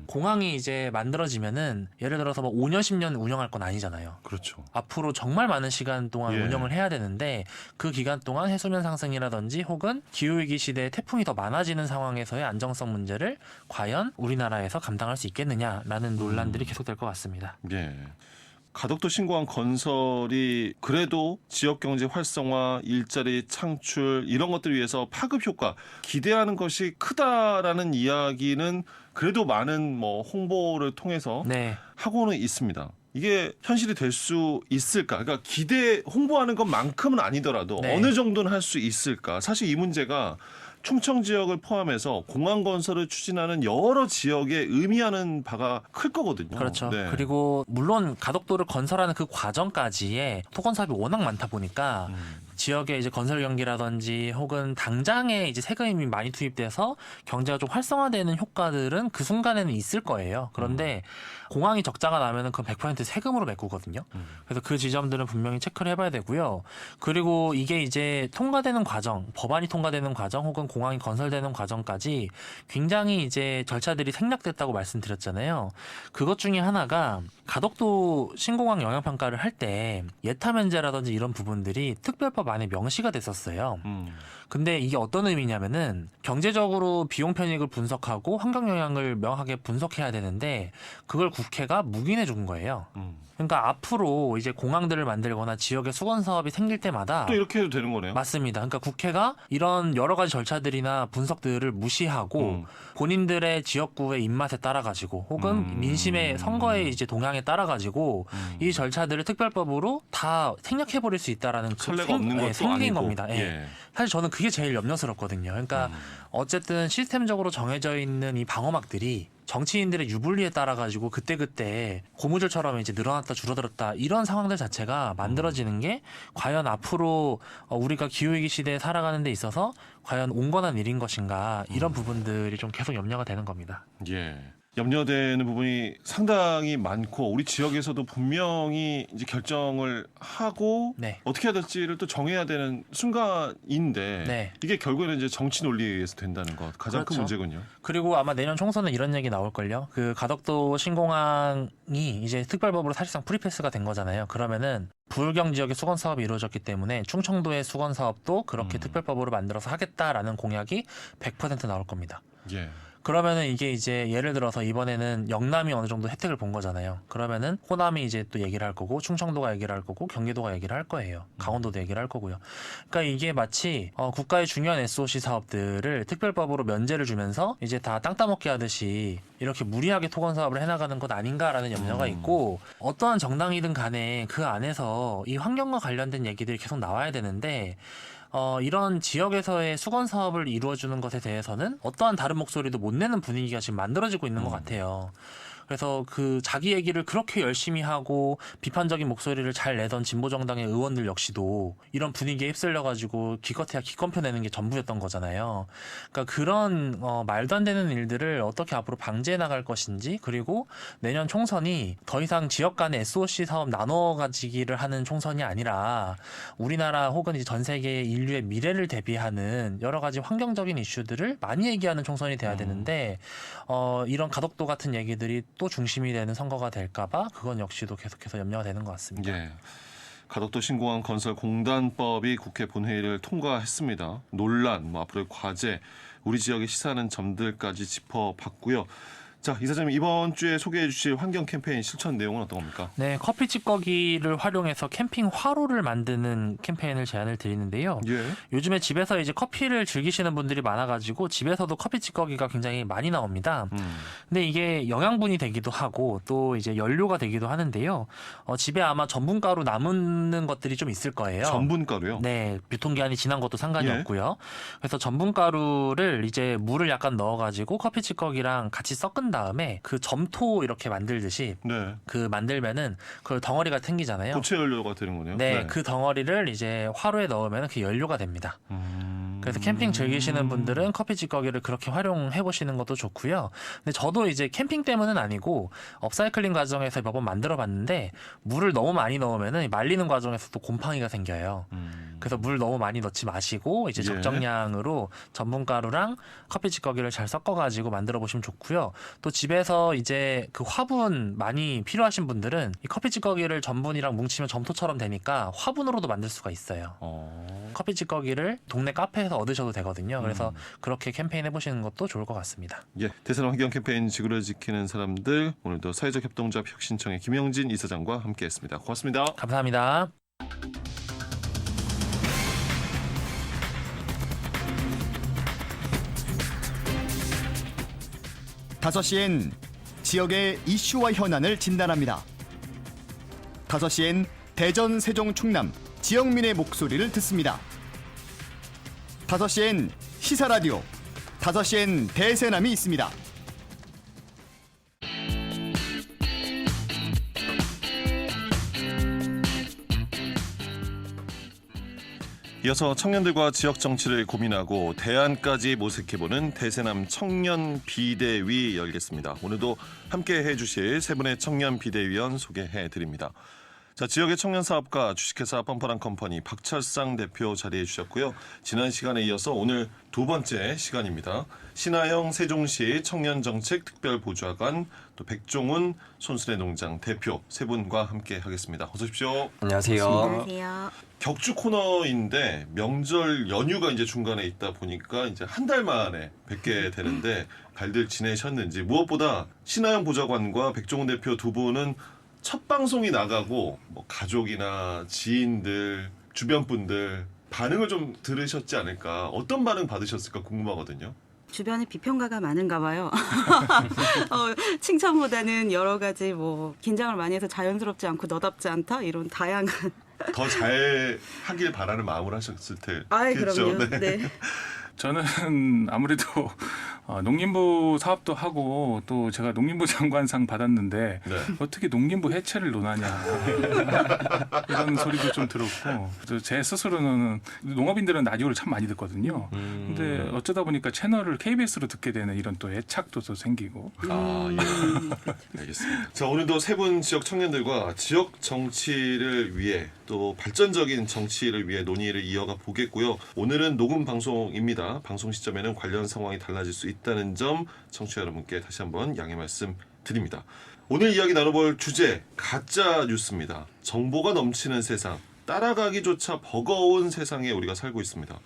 공항이 이제 만들어지면은 예를 들어서 뭐 5년, 10년 운영할 건 아니잖아요. 그렇죠. 앞으로 정말 많은 시간 동안 예. 운영을 해야 되는데, 그 기간 동안 해수면 상승이라든지 혹은 기후위기 시대에 태풍이 더 많아지는 상황에서의 안정성 문제를 과연 우리나라에서 감당할 수 있겠느냐라는 논란들이 계속될 것 같습니다. 예. 가덕도 신공항 건설이 그래도 지역 경제 활성화, 일자리 창출 이런 것들을 위해서 파급 효과 기대하는 것이 크다라는 이야기는 그래도 많은 뭐 홍보를 통해서 네. 하고는 있습니다. 이게 현실이 될 수 있을까? 그러니까 기대 홍보하는 것만큼은 아니더라도 네. 어느 정도는 할 수 있을까? 사실 이 문제가 충청 지역을 포함해서 공항 건설을 추진하는 여러 지역에 의미하는 바가 클 거거든요. 그렇죠. 네. 그리고 물론 가덕도를 건설하는 그 과정까지의 토건 사업이 워낙 많다 보니까 지역의 이제 건설 경기라든지 혹은 당장에 이제 세금이 많이 투입돼서 경제가 좀 활성화되는 효과들은 그 순간에는 있을 거예요. 그런데 공항이 적자가 나면은 그건 100% 세금으로 메꾸거든요. 그래서 그 지점들은 분명히 체크를 해봐야 되고요. 그리고 이게 이제 통과되는 과정, 법안이 통과되는 과정 혹은 공항이 건설되는 과정까지 굉장히 이제 절차들이 생략됐다고 말씀드렸잖아요. 그것 중에 하나가 가덕도 신공항 영향평가를 할 때 예타 면제라든지 이런 부분들이 특별법 안에 명시가 됐었어요. 근데 이게 어떤 의미냐면은 경제적으로 비용 편익을 분석하고 환경 영향을 명확하게 분석해야 되는데 그걸 국회가 묵인해 준 거예요. 그러니까 앞으로 이제 공항들을 만들거나 지역의 수건 사업이 생길 때마다 또 이렇게 해도 되는 거네요. 맞습니다. 그러니까 국회가 이런 여러 가지 절차들이나 분석들을 무시하고 본인들의 지역구의 입맛에 따라 가지고 혹은 민심의 선거의 이제 동향에 따라 가지고 이 절차들을 특별법으로 다 생략해 버릴 수 있다라는 선례가 없는 것도 생긴 아니고. 겁니다. 예. 예. 사실 저는 그게 제일 염려스럽거든요. 그러니까 어쨌든 시스템적으로 정해져 있는 이 방어막들이 정치인들의 유불리에 따라 가지고 그때그때 고무줄처럼 이제 늘어났다 줄어들었다 이런 상황들 자체가 만들어지는 게 과연 앞으로 우리가 기후위기 시대에 살아가는 데 있어서 과연 온건한 일인 것인가, 이런 부분들이 좀 계속 염려가 되는 겁니다. 예. 염려되는 부분이 상당히 많고 우리 지역에서도 분명히 이제 결정을 하고 네. 어떻게 해야 될지를 또 정해야 되는 순간인데 네. 이게 결국에는 이제 정치 논리에 의해서 된다는 것 가장 큰 그렇죠. 문제군요. 그리고 아마 내년 총선은 이런 얘기 나올걸요. 그 가덕도 신공항이 이제 특별법으로 사실상 프리패스가 된 거잖아요. 그러면은 부울경 지역의 수건 사업이 이루어졌기 때문에 충청도의 수건 사업도 그렇게 특별법으로 만들어서 하겠다라는 공약이 100% 나올 겁니다. 예. 그러면은 이게 이제 예를 들어서 이번에는 영남이 어느 정도 혜택을 본 거잖아요. 그러면은 호남이 이제 또 얘기를 할 거고, 충청도가 얘기를 할 거고, 경기도가 얘기를 할 거예요. 강원도도 얘기를 할 거고요. 그러니까 이게 마치 국가의 중요한 SOC 사업들을 특별법으로 면제를 주면서 이제 다 땅 따먹기 하듯이 이렇게 무리하게 토건 사업을 해나가는 것 아닌가라는 염려가 있고, 어떠한 정당이든 간에 그 안에서 이 환경과 관련된 얘기들이 계속 나와야 되는데 이런 지역에서의 수건 사업을 이루어주는 것에 대해서는 어떠한 다른 목소리도 못 내는 분위기가 지금 만들어지고 있는 것 같아요. 그래서 그 자기 얘기를 그렇게 열심히 하고 비판적인 목소리를 잘 내던 진보정당의 의원들 역시도 이런 분위기에 휩쓸려가지고 기껏해야 기권표 내는 게 전부였던 거잖아요. 그러니까 그런 말도 안 되는 일들을 어떻게 앞으로 방지해 나갈 것인지, 그리고 내년 총선이 더 이상 지역 간의 SOC 사업 나눠 가지기를 하는 총선이 아니라 우리나라 혹은 이제 전 세계 인류의 미래를 대비하는 여러 가지 환경적인 이슈들을 많이 얘기하는 총선이 돼야 되는데 이런 가덕도 같은 얘기들이 또 중심이 되는 선거가 될까봐 그건 역시도 계속해서 염려가 되는 것 같습니다. 예. 가덕도 신공항 건설 공단법이 국회 본회의를 통과했습니다. 논란, 앞으로의 과제, 우리 지역에 시사하는 점들까지 짚어봤고요. 자, 이사장님 이번 주에 소개해 주실 환경 캠페인 실천 내용은 어떤 겁니까? 네, 커피 찌꺼기를 활용해서 캠핑 화로를 만드는 캠페인을 제안을 드리는데요. 예. 요즘에 집에서 이제 커피를 즐기시는 분들이 많아가지고 집에서도 커피 찌꺼기가 굉장히 많이 나옵니다. 근데 이게 영양분이 되기도 하고 또 이제 연료가 되기도 하는데요. 집에 아마 전분가루 남는 것들이 좀 있을 거예요. 전분가루요? 네, 유통기한이 지난 것도 상관이 예. 없고요. 그래서 전분가루를 이제 물을 약간 넣어가지고 커피 찌꺼기랑 같이 섞은 다음에 그 점토 이렇게 만들듯이 네. 그 만들면은 그 덩어리가 생기잖아요. 고체 연료가 되는 거네요. 네, 그 덩어리를 이제 화로에 넣으면 그 연료가 됩니다. 그래서 캠핑 즐기시는 분들은 커피 찌꺼기를 그렇게 활용해 보시는 것도 좋고요. 근데 저도 이제 캠핑 때문은 아니고 업사이클링 과정에서 몇 번 만들어 봤는데 물을 너무 많이 넣으면은 말리는 과정에서 또 곰팡이가 생겨요. 그래서 물 너무 많이 넣지 마시고 이제 예. 적정량으로 전분가루랑 커피 찌꺼기를 잘 섞어 가지고 만들어 보시면 좋고요. 또 집에서 이제 그 화분 많이 필요하신 분들은 이 커피 찌꺼기를 전분이랑 뭉치면 점토처럼 되니까 화분으로도 만들 수가 있어요. 커피 찌꺼기를 동네 카페에서 얻으셔도 되거든요. 그래서 그렇게 캠페인 해보시는 것도 좋을 것 같습니다. 예, 대선 환경 캠페인 지구를 지키는 사람들, 오늘도 사회적 협동조합 혁신청의 김영진 이사장과 함께했습니다. 고맙습니다. 감사합니다. 다섯 시엔 지역의 이슈와 현안을 진단합니다. 5시엔 대전, 세종, 충남 지역민의 목소리를 듣습니다. 5시엔 시사라디오, 5시엔 대세남이 있습니다. 이어서 청년들과 지역 정치를 고민하고 대안까지 모색해보는 대세남 청년 비대위 열겠습니다. 오늘도 함께해 주실 세 분의 청년 비대위원 소개해드립니다. 자, 지역의 청년 사업가 주식회사 뻔뻔한 컴퍼니 박철상 대표 자리해 주셨고요. 지난 시간에 이어서 오늘 두 번째 시간입니다. 신하영 세종시 청년정책특별보좌관, 또 백종훈 손수레농장 대표 세 분과 함께 하겠습니다. 어서 오십시오. 안녕하세요. 안녕하세요. 격주 코너인데 명절 연휴가 이제 중간에 있다 보니까 이제 한 달 만에 뵙게 되는데 잘들 지내셨는지, 무엇보다 신하영 보좌관과 백종훈 대표 두 분은 첫 방송이 나가고 뭐 가족이나 지인들, 주변 분들 반응을 좀 들으셨지 않을까, 어떤 반응 받으셨을까 궁금하거든요. 주변에 비평가가 많은가 봐요. 칭찬보다는 여러 가지 뭐 긴장을 많이 해서 자연스럽지 않고 너답지 않다 이런 다양한. 더 잘 하길 바라는 마음으로 하셨을 텐데. 아이 그럼요. 네. 저는 아무래도 농림부 사업도 하고 또 제가 농림부 장관상 받았는데 네. 어떻게 농림부 해체를 논하냐 이런 소리도 좀 들었고, 그래서 제 스스로는 농업인들은 라디오를 참 많이 듣거든요. 근데 어쩌다 보니까 채널을 KBS로 듣게 되는 이런 또 애착도 또 생기고. 아, 예. 알겠습니다. 자, 오늘도 세 분 지역 청년들과 지역 정치를 위해, 또 발전적인 정치를 위해 논의를 이어가 보겠고요. 오늘은 녹음 방송입니다. 방송 시점에는 관련 상황이 달라질 수 있다는 점 청취자 여러분께 다시 한번 양해 말씀 드립니다. 오늘 이야기 나눠볼 주제, 가짜 뉴스입니다. 정보가 넘치는 세상, 따라가기조차 버거운 세상에 우리가 살고 있습니다.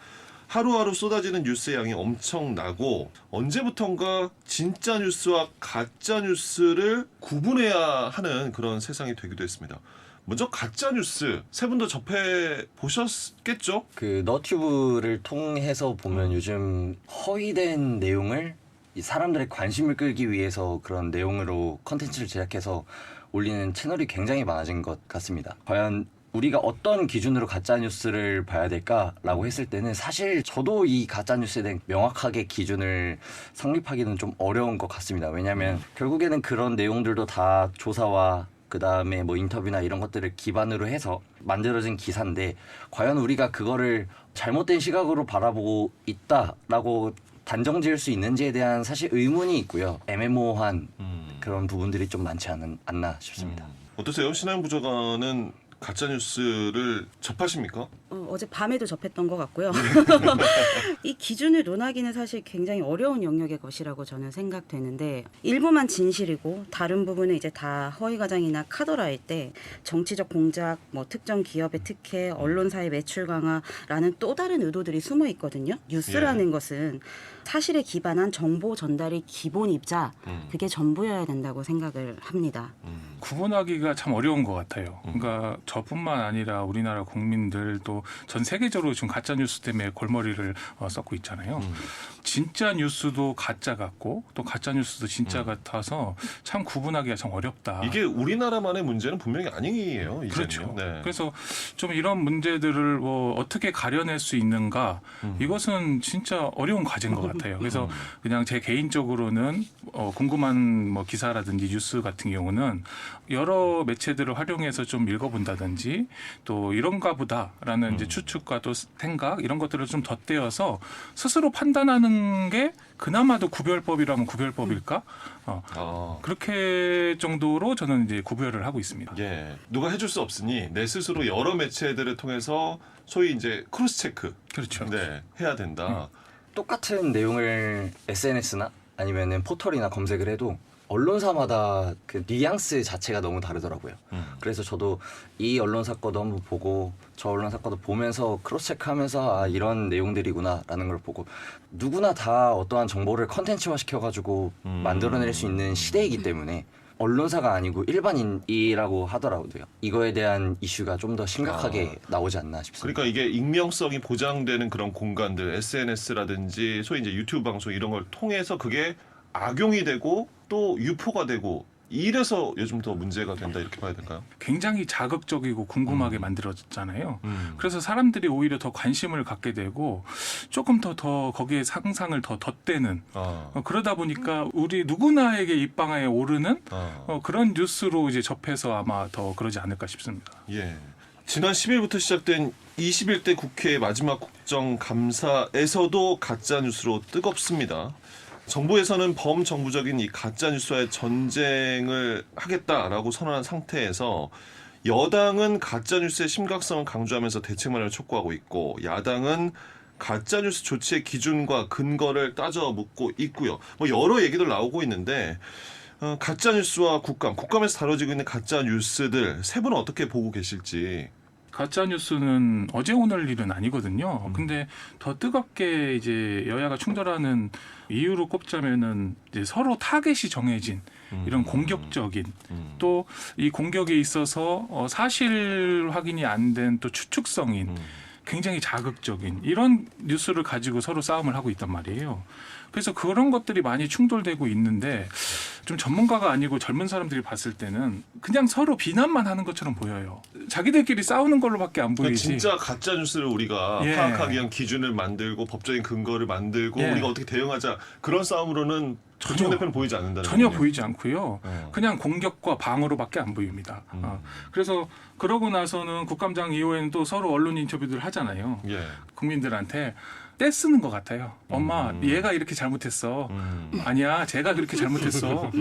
하루하루 쏟아지는 뉴스의 양이 엄청나고, 언제부턴가 진짜 뉴스와 가짜 뉴스를 구분해야 하는 그런 세상이 되기도 했습니다. 먼저 가짜 뉴스, 세 분도 접해 보셨겠죠? 그 너튜브를 통해서 보면 요즘 허위된 내용을 이 사람들의 관심을 끌기 위해서 그런 내용으로 컨텐츠를 제작해서 올리는 채널이 굉장히 많아진 것 같습니다. 과연 우리가 어떤 기준으로 가짜 뉴스를 봐야 될까라고 했을 때는 사실 저도 이 가짜 뉴스에 대한 명확하게 기준을 성립하기는 좀 어려운 것 같습니다. 왜냐하면 결국에는 그런 내용들도 다 조사와 그다음에 뭐 인터뷰나 이런 것들을 기반으로 해서 만들어진 기사인데 과연 우리가 그거를 잘못된 시각으로 바라보고 있다라고 단정 지을 수 있는지에 대한 사실 의문이 있고요. 애매모호한 그런 부분들이 좀 많지 않나 싶습니다. 어떠세요? 신하영 부장관은 가짜 뉴스를 접하십니까? 어제 밤에도 접했던 것 같고요. 이 기준을 논하기는 사실 굉장히 어려운 영역의 것이라고 저는 생각되는데 일부만 진실이고 다른 부분은 이제 다 허위 과장이나 카더라일 때 정치적 공작, 뭐 특정 기업의 특혜, 언론사의 매출 강화라는 또 다른 의도들이 숨어 있거든요. 뉴스라는 것은 사실에 기반한 정보 전달이 기본입자 그게 전부여야 된다고 생각을 합니다. 구분하기가 참 어려운 것 같아요. 그러니까 저뿐만 아니라 우리나라 국민들도 전 세계적으로 지금 가짜 뉴스 때문에 골머리를 썩고 있잖아요. 진짜 뉴스도 가짜 같고 또 가짜 뉴스도 진짜 같아서 참 구분하기가 참 어렵다. 이게 우리나라만의 문제는 분명히 아니에요. 이제는요. 그렇죠. 네. 그래서 좀 이런 문제들을 뭐 어떻게 가려낼 수 있는가 이것은 진짜 어려운 과제인 것 같아요. 그래서 그냥 제 개인적으로는 궁금한 뭐 기사라든지 뉴스 같은 경우는 여러 매체들을 활용해서 좀 읽어본다든지 또 이런가 보다라는 이제 추측과 또 생각 이런 것들을 좀 덧대어서 스스로 판단하는 게 그나마도 구별법이라면 구별법일까? 그렇게 정도로 저는 이제 구별을 하고 있습니다. 예, 누가 해줄 수 없으니 내 스스로 여러 매체들을 통해서 소위 이제 크로스 체크, 그렇죠. 네, 해야 된다. 똑같은 내용을 SNS나 아니면은 포털이나 검색을 해도 언론사마다 그 뉘앙스 자체가 너무 다르더라고요. 그래서 저도 이 언론사 거도 한번 보고 저 언론사 거도 보면서 크로스체크하면서 아 이런 내용들이구나라는 걸 보고 누구나 다 어떠한 정보를 컨텐츠화 시켜가지고 만들어낼 수 있는 시대이기 때문에 언론사가 아니고 일반인이라고 하더라고요. 이거에 대한 이슈가 좀 더 심각하게 나오지 않나 싶습니다. 그러니까 이게 익명성이 보장되는 그런 공간들, SNS라든지 소위 이제 유튜브 방송 이런 걸 통해서 그게 악용이 되고 또 유포가 되고 이래서 요즘 더 문제가 된다 이렇게 봐야 될까요? 굉장히 자극적이고 궁금하게 만들어졌잖아요. 그래서 사람들이 오히려 더 관심을 갖게 되고 조금 더 거기에 상상을 더 덧대는 그러다 보니까 우리 누구나에게 입방아에 오르는 그런 뉴스로 이제 접해서 아마 더 그러지 않을까 싶습니다. 예. 지난 10일부터 시작된 21대 국회 마지막 국정감사에서도 가짜 뉴스로 뜨겁습니다. 정부에서는 범정부적인 이 가짜 뉴스와의 전쟁을 하겠다라고 선언한 상태에서 여당은 가짜 뉴스의 심각성을 강조하면서 대책 마련을 촉구하고 있고 야당은 가짜 뉴스 조치의 기준과 근거를 따져 묻고 있고요. 뭐 여러 얘기들 나오고 있는데 가짜 뉴스와 국감에서 다뤄지고 있는 가짜 뉴스들 세 분은 어떻게 보고 계실지. 가짜 뉴스는 어제 오늘 일은 아니거든요. 근데 더 뜨겁게 이제 여야가 충돌하는 이유로 꼽자면은 이제 서로 타겟이 정해진 이런 공격적인 또 이 공격에 있어서 사실 확인이 안 된 또 추측성인 굉장히 자극적인 이런 뉴스를 가지고 서로 싸움을 하고 있단 말이에요. 그래서 그런 것들이 많이 충돌되고 있는데 좀 전문가가 아니고 젊은 사람들이 봤을 때는 그냥 서로 비난만 하는 것처럼 보여요. 자기들끼리 싸우는 걸로밖에 안 보이지. 진짜 가짜 뉴스를 우리가 파악하기 위한 기준을 만들고 법적인 근거를 만들고 우리가 어떻게 대응하자 그런 싸움으로는 전혀 대표는 보이지 않는다는 전혀 거군요. 보이지 않고요. 그냥 공격과 방어로밖에 안 보입니다. 그래서 그러고 나서는 국감장 이후에는 또 서로 언론 인터뷰들 하잖아요. 예. 국민들한테 떼쓰는 것 같아요. 엄마, 얘가 이렇게 잘못했어. 아니야, 제가 그렇게 잘못했어.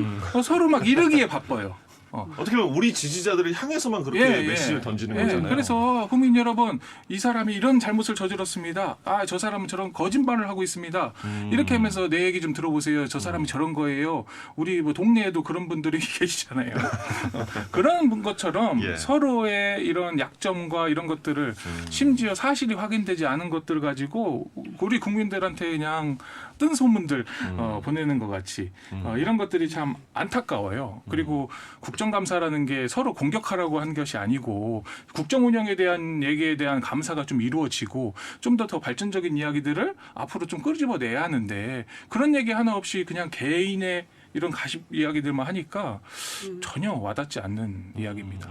서로 막 이르기에 바빠요. 어떻게 보면 우리 지지자들을 향해서만 그렇게 메시지를 던지는 거잖아요. 그래서 국민 여러분, 이 사람이 이런 잘못을 저질렀습니다. 아, 저 사람은 저런 거짓말을 하고 있습니다. 이렇게 하면서 내 얘기 좀 들어보세요. 저 사람이 저런 거예요. 우리 뭐 동네에도 그런 분들이 계시잖아요. 그런 것처럼 서로의 이런 약점과 이런 것들을 심지어 사실이 확인되지 않은 것들을 가지고 우리 국민들한테 그냥 뜬 소문들 보내는 것 같이 이런 것들이 참 안타까워요. 그리고 국정감사라는 게 서로 공격하라고 한 것이 아니고 국정 운영에 대한 얘기에 대한 감사가 좀 이루어지고 좀 더 발전적인 이야기들을 앞으로 좀 끄집어내야 하는데 그런 얘기 하나 없이 그냥 개인의 이런 가십 이야기들만 하니까 전혀 와닿지 않는 이야기입니다.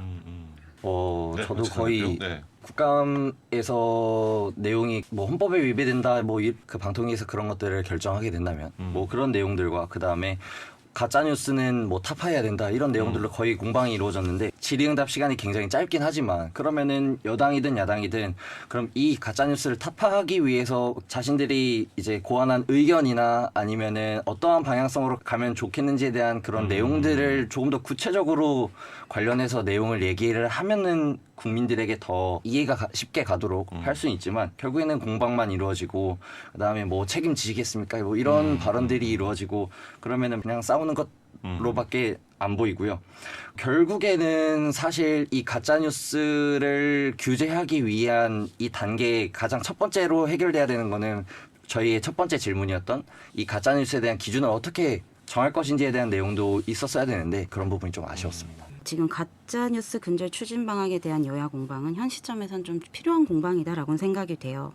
네, 저도 어찌 거의 생각해요? 네. 국감에서 내용이 뭐 헌법에 위배된다, 뭐 그 방통위에서 그런 것들을 결정하게 된다면 뭐 그런 내용들과 그 다음에 가짜 뉴스는 뭐 타파해야 된다 이런 내용들로 거의 공방이 이루어졌는데 질의응답 시간이 굉장히 짧긴 하지만 그러면은 여당이든 야당이든 그럼 이 가짜 뉴스를 타파하기 위해서 자신들이 이제 고안한 의견이나 아니면은 어떠한 방향성으로 가면 좋겠는지에 대한 그런 내용들을 조금 더 구체적으로 관련해서 내용을 얘기를 하면은 국민들에게 더 이해가 쉽게 가도록 할 수는 있지만 결국에는 공방만 이루어지고 그다음에 뭐 책임지시겠습니까? 뭐 이런 발언들이 이루어지고 그러면은 그냥 싸우는 것로밖에 안 보이고요. 결국에는 사실 이 가짜 뉴스를 규제하기 위한 이 단계 가장 첫 번째로 해결돼야 되는 거는 저희의 첫 번째 질문이었던 이 가짜 뉴스에 대한 기준을 어떻게 정할 것인지에 대한 내용도 있었어야 되는데 그런 부분이 좀 아쉬웠습니다. 지금 가짜뉴스 근절 추진 방안에 대한 여야 공방은 현 시점에선 좀 필요한 공방이다라고는 생각이 돼요.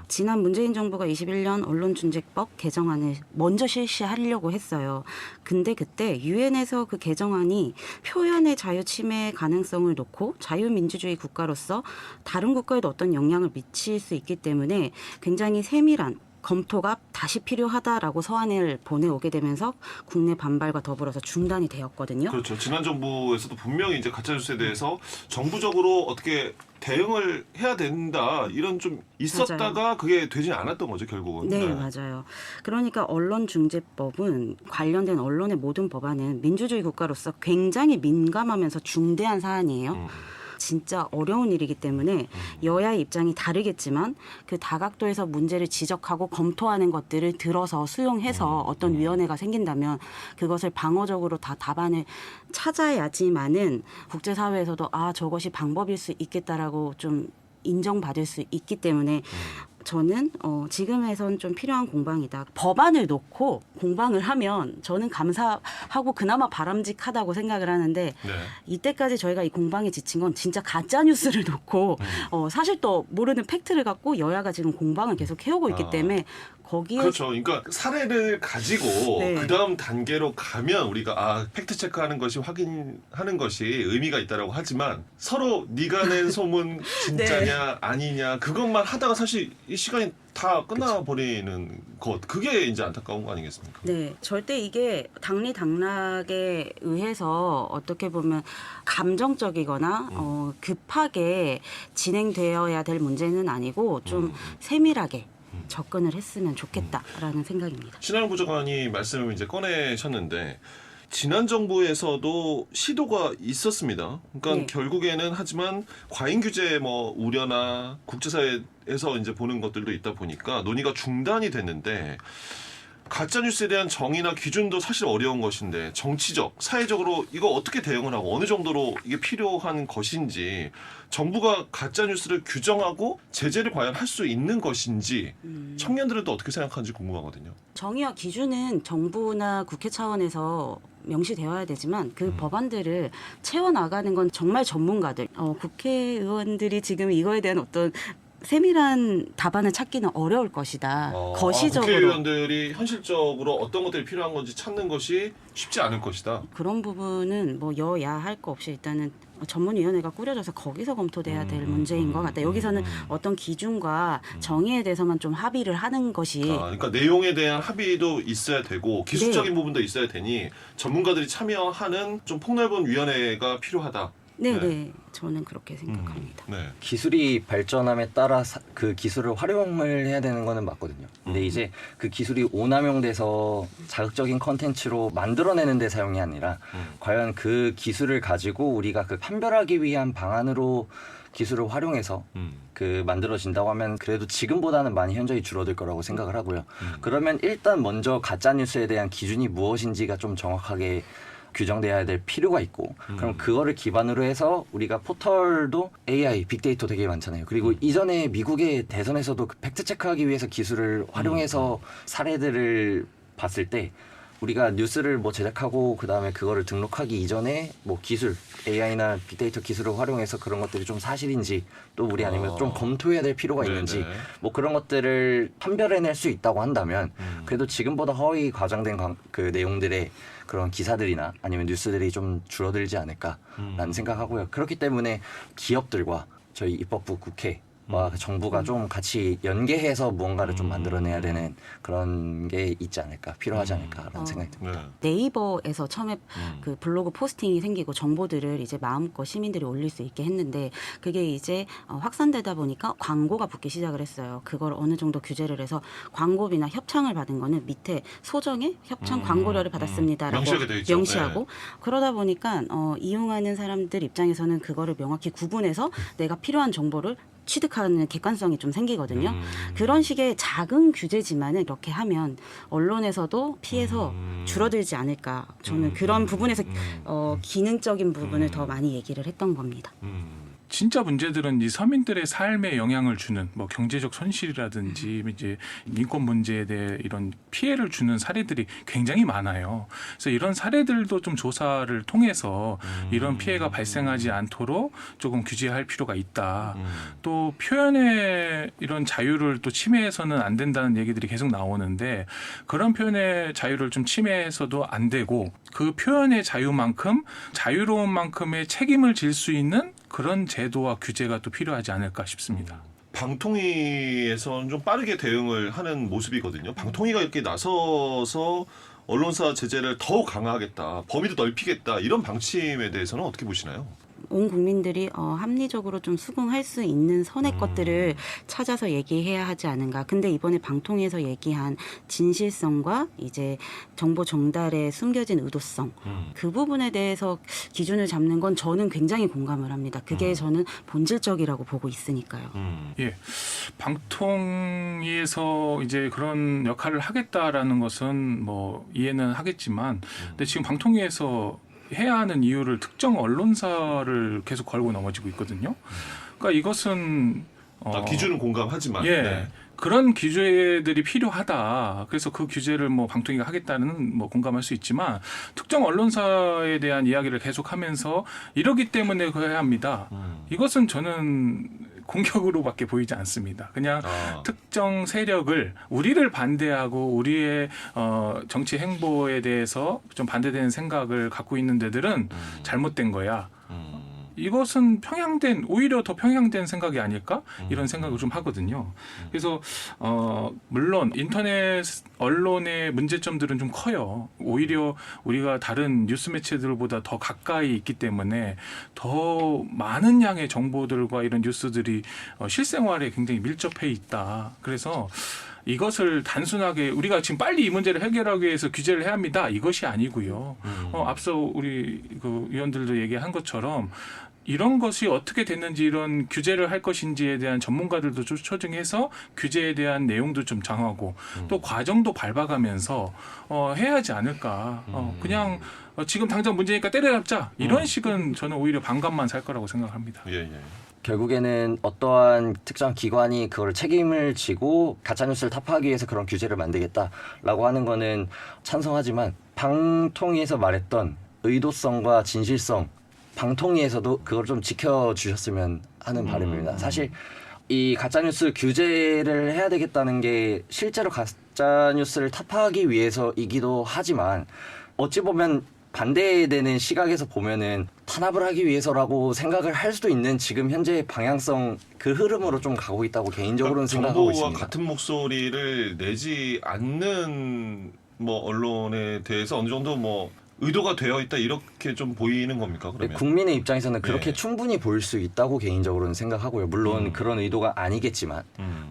지난 문재인 정부가 21년 언론중재법 개정안을 먼저 실시하려고 했어요. 근데 그때 유엔에서 그 개정안이 표현의 자유 침해 가능성을 놓고 자유민주주의 국가로서 다른 국가에도 어떤 영향을 미칠 수 있기 때문에 굉장히 세밀한 검토가 다시 필요하다라고 서한을 보내오게 되면서 국내 반발과 더불어서 중단이 되었거든요. 그렇죠. 지난 정부에서도 분명히 이제 가짜뉴스에 대해서 정부적으로 어떻게 대응을 해야 된다 이런 좀 있었다가 맞아요. 그게 되지는 않았던 거죠 결국은. 네, 맞아요. 그러니까 언론중재법은 관련된 언론의 모든 법안은 민주주의 국가로서 굉장히 민감하면서 중대한 사안이에요. 진짜 어려운 일이기 때문에 여야의 입장이 다르겠지만 그 다각도에서 문제를 지적하고 검토하는 것들을 들어서 수용해서 어떤 위원회가 생긴다면 그것을 방어적으로 다 답안을 찾아야지만은 국제사회에서도 아 저것이 방법일 수 있겠다라고 좀 인정받을 수 있기 때문에 저는 지금에선 좀 필요한 공방이다. 법안을 놓고 공방을 하면 저는 감사하고 그나마 바람직하다고 생각을 하는데 네. 이때까지 저희가 이 공방에 지친 건 진짜 가짜 뉴스를 놓고 사실 또 모르는 팩트를 갖고 여야가 지금 공방을 계속 해오고 있기 때문에 거기에 그렇죠. 그러니까 사례를 가지고 네. 그 다음 단계로 가면 우리가 팩트 체크하는 것이 확인하는 것이 의미가 있다라고 하지만 서로 네가 낸 소문 진짜냐 아니냐 그것만 하다가 사실 이 시간이 다 끝나버리는 것 그게 이제 안타까운 거 아니겠습니까? 네, 절대 이게 당리당락에 의해서 어떻게 보면 감정적이거나 급하게 진행되어야 될 문제는 아니고 좀 세밀하게 접근을 했으면 좋겠다라는 생각입니다. 신한영 부장관이 말씀을 이제 꺼내셨는데 지난 정부에서도 시도가 있었습니다. 그러니까 네. 결국에는 하지만 과잉 규제 뭐 우려나 국제사회에서 이제 보는 것들도 있다 보니까 논의가 중단이 됐는데 가짜 뉴스에 대한 정의나 기준도 사실 어려운 것인데 정치적, 사회적으로 이거 어떻게 대응을 하고 어느 정도로 이게 필요한 것인지 정부가 가짜 뉴스를 규정하고 제재를 과연 할 수 있는 것인지 청년들은 또 어떻게 생각하는지 궁금하거든요. 정의와 기준은 정부나 국회 차원에서 명시되어야 되지만 그 법안들을 채워나가는 건 정말 전문가들, 국회의원들이 지금 이거에 대한 어떤 세밀한 답안을 찾기는 어려울 것이다. 거시적으로. 국회의원들이 현실적으로 어떤 것들이 필요한 건지 찾는 것이 쉽지 않을 것이다. 그런 부분은 뭐 여야 할 거 없이 일단은 전문위원회가 꾸려져서 거기서 검토돼야 될 문제인 것 같다. 여기서는 어떤 기준과 정의에 대해서만 좀 합의를 하는 것이 그러니까 내용에 대한 합의도 있어야 되고 기술적인 네. 부분도 있어야 되니 전문가들이 참여하는 좀 폭넓은 위원회가 필요하다. 네. 저는 그렇게 생각합니다. 네. 기술이 발전함에 따라 그 기술을 활용을 해야 되는 거는 맞거든요. 근데 이제 그 기술이 오남용돼서 자극적인 컨텐츠로 만들어내는 데 사용이 아니라 과연 그 기술을 가지고 우리가 그 판별하기 위한 방안으로 기술을 활용해서 그 만들어진다고 하면 그래도 지금보다는 많이 현저히 줄어들 거라고 생각을 하고요. 그러면 일단 먼저 가짜 뉴스에 대한 기준이 무엇인지가 좀 정확하게 규정돼야 될 필요가 있고 그럼 그거를 기반으로 해서 우리가 포털도 AI, 빅데이터 되게 많잖아요. 그리고 이전에 미국의 대선에서도 그 팩트 체크하기 위해서 기술을 활용해서 사례들을 봤을 때 우리가 뉴스를 뭐 제작하고 그다음에 그거를 등록하기 이전에 뭐 기술 AI나 빅데이터 기술을 활용해서 그런 것들이 좀 사실인지 또 우리 아니면 좀 검토해야 될 필요가 있는지 뭐 그런 것들을 판별해낼 수 있다고 한다면 그래도 지금보다 허위 과장된 그 내용들의 그런 기사들이나 아니면 뉴스들이 좀 줄어들지 않을까라는 생각하고요. 그렇기 때문에 기업들과 저희 입법부 국회 와 정부가 좀 같이 연계해서 무언가를 좀 만들어내야 되는 그런 게 있지 않을까, 필요하지 않을까라는 생각이 듭니다. 네이버에서 처음에 그 블로그 포스팅이 생기고 정보들을 이제 마음껏 시민들이 올릴 수 있게 했는데 그게 이제 확산되다 보니까 광고가 붙기 시작을 했어요. 그걸 어느 정도 규제를 해서 광고비나 협찬을 받은 거는 밑에 소정의 협찬 광고료를 받았습니다라고 명시하게 돼 있죠. 명시하고 그러다 보니까 이용하는 사람들 입장에서는 그거를 명확히 구분해서 내가 필요한 정보를 취득하는 객관성이 좀 생기거든요. 그런 식의 작은 규제지만은 이렇게 하면 언론에서도 피해서 줄어들지 않을까. 저는 그런 부분에서 기능적인 부분을 더 많이 얘기를 했던 겁니다. 진짜 문제들은 이 서민들의 삶에 영향을 주는 뭐 경제적 손실이라든지 이제 인권 문제에 대해 이런 피해를 주는 사례들이 굉장히 많아요. 그래서 이런 사례들도 좀 조사를 통해서 이런 피해가 발생하지 않도록 조금 규제할 필요가 있다. 또 표현의 이런 자유를 또 침해해서는 안 된다는 얘기들이 계속 나오는데 그런 표현의 자유를 좀 침해해서도 안 되고 그 표현의 자유만큼 자유로운 만큼의 책임을 질 수 있는 그런 제도와 규제가 또 필요하지 않을까 싶습니다. 방통위에서는 좀 빠르게 대응을 하는 모습이거든요. 방통위가 이렇게 나서서 언론사 제재를 더욱 강화하겠다, 범위도 넓히겠다 이런 방침에 대해서는 어떻게 보시나요? 온 국민들이 합리적으로 좀 수긍할 수 있는 선의 것들을 찾아서 얘기해야 하지 않은가. 근데 이번에 방통위에서 얘기한 진실성과 이제 정보 전달에 숨겨진 의도성 그 부분에 대해서 기준을 잡는 건 저는 굉장히 공감을 합니다. 그게 저는 본질적이라고 보고 있으니까요. 예, 방통위에서 이제 그런 역할을 하겠다라는 것은 뭐 이해는 하겠지만, 근데 지금 방통위에서 해야 하는 이유를 특정 언론사를 계속 걸고 넘어지고 있거든요. 그러니까 이것은 기준은 공감하지만 예. 그런 규제들이 필요하다. 그래서 그 규제를 뭐 방통위가 하겠다는 뭐 공감할 수 있지만 특정 언론사에 대한 이야기를 계속하면서 이러기 때문에 그래야 합니다. 이것은 저는 공격으로밖에 보이지 않습니다. 그냥 특정 세력을 우리를 반대하고 우리의 정치 행보에 대해서 좀 반대되는 생각을 갖고 있는 데들은 잘못된 거야. 이것은 오히려 더 평양된 생각이 아닐까? 이런 생각을 좀 하거든요. 그래서 물론 인터넷 언론의 문제점들은 좀 커요. 오히려 우리가 다른 뉴스 매체들보다 더 가까이 있기 때문에 더 많은 양의 정보들과 이런 뉴스들이 실생활에 굉장히 밀접해 있다. 그래서 이것을 단순하게 우리가 지금 빨리 이 문제를 해결하기 위해서 규제를 해야 합니다. 이것이 아니고요. 앞서 우리 그 위원들도 얘기한 것처럼 이런 것이 어떻게 됐는지 이런 규제를 할 것인지에 대한 전문가들도 좀 초청해서 규제에 대한 내용도 좀 정하고 또 과정도 밟아가면서 해야 하지 않을까. 그냥 지금 당장 문제니까 때려잡자. 이런 식은 저는 오히려 반감만 살 거라고 생각합니다. 예. 결국에는 어떠한 특정 기관이 그걸 책임을 지고 가짜뉴스를 타파하기 위해서 그런 규제를 만들겠다라고 하는 거는 찬성하지만 방통위에서 말했던 의도성과 진실성 방통위에서도 그걸 좀 지켜주셨으면 하는 바람입니다. 사실 이 가짜뉴스 규제를 해야 되겠다는 게 실제로 가짜뉴스를 타파하기 위해서이기도 하지만 어찌 보면 반대되는 시각에서 보면은 탄압을 하기 위해서라고 생각을 할 수도 있는 지금 현재 방향성 그 흐름으로 좀 가고 있다고 개인적으로는 생각하고 있습니다. 정보와 같은 목소리를 내지 않는 뭐 언론에 대해서 어느 정도 뭐 의도가 되어 있다 이렇게 좀 보이는 겁니까? 그러면 국민의 입장에서는 그렇게 예. 충분히 보일 수 있다고 개인적으로는 생각하고요. 물론 그런 의도가 아니겠지만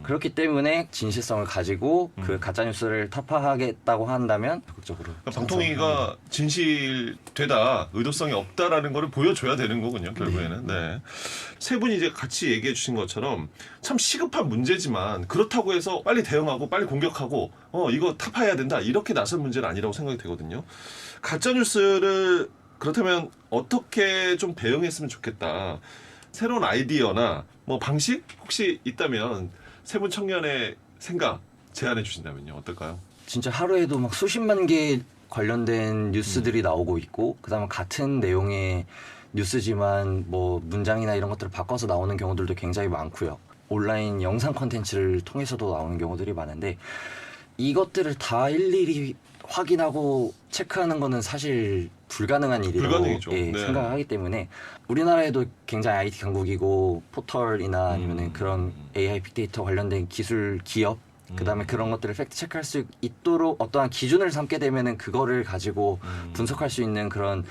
그렇기 때문에 진실성을 가지고 그 가짜 뉴스를 타파하겠다고 한다면 적극적으로 방통위가 진실되다, 의도성이 없다라는 거를 보여줘야 되는 거군요. 결국에는. 네. 세 분이 이제 같이 얘기해 주신 것처럼 참 시급한 문제지만 그렇다고 해서 빨리 대응하고 빨리 공격하고 이거 타파해야 된다 이렇게 나설 문제는 아니라고 생각이 되거든요. 가짜뉴스를 그렇다면 어떻게 좀 대응했으면 좋겠다. 새로운 아이디어나 뭐 방식 혹시 있다면 세 분 청년의 생각 제안해 주신다면요. 어떨까요? 진짜 하루에도 막 수십만 개의 관련된 뉴스들이 나오고 있고 그다음에 같은 내용의 뉴스지만 뭐 문장이나 이런 것들을 바꿔서 나오는 경우들도 굉장히 많고요. 온라인 영상 콘텐츠를 통해서도 나오는 경우들이 많은데 이것들을 다 일일이 확인하고 체크하는 거는 사실 불가능한 일이라고 불가능이죠. 예, 네. 생각하기 때문에 우리나라에도 굉장히 IT 강국이고 포털이나 아니면은 그런 AI 빅데이터 관련된 기술 기업 그다음에 그런 것들을 팩트 체크할 수 있도록 어떠한 기준을 삼게 되면은 그거를 가지고 분석할 수 있는 그런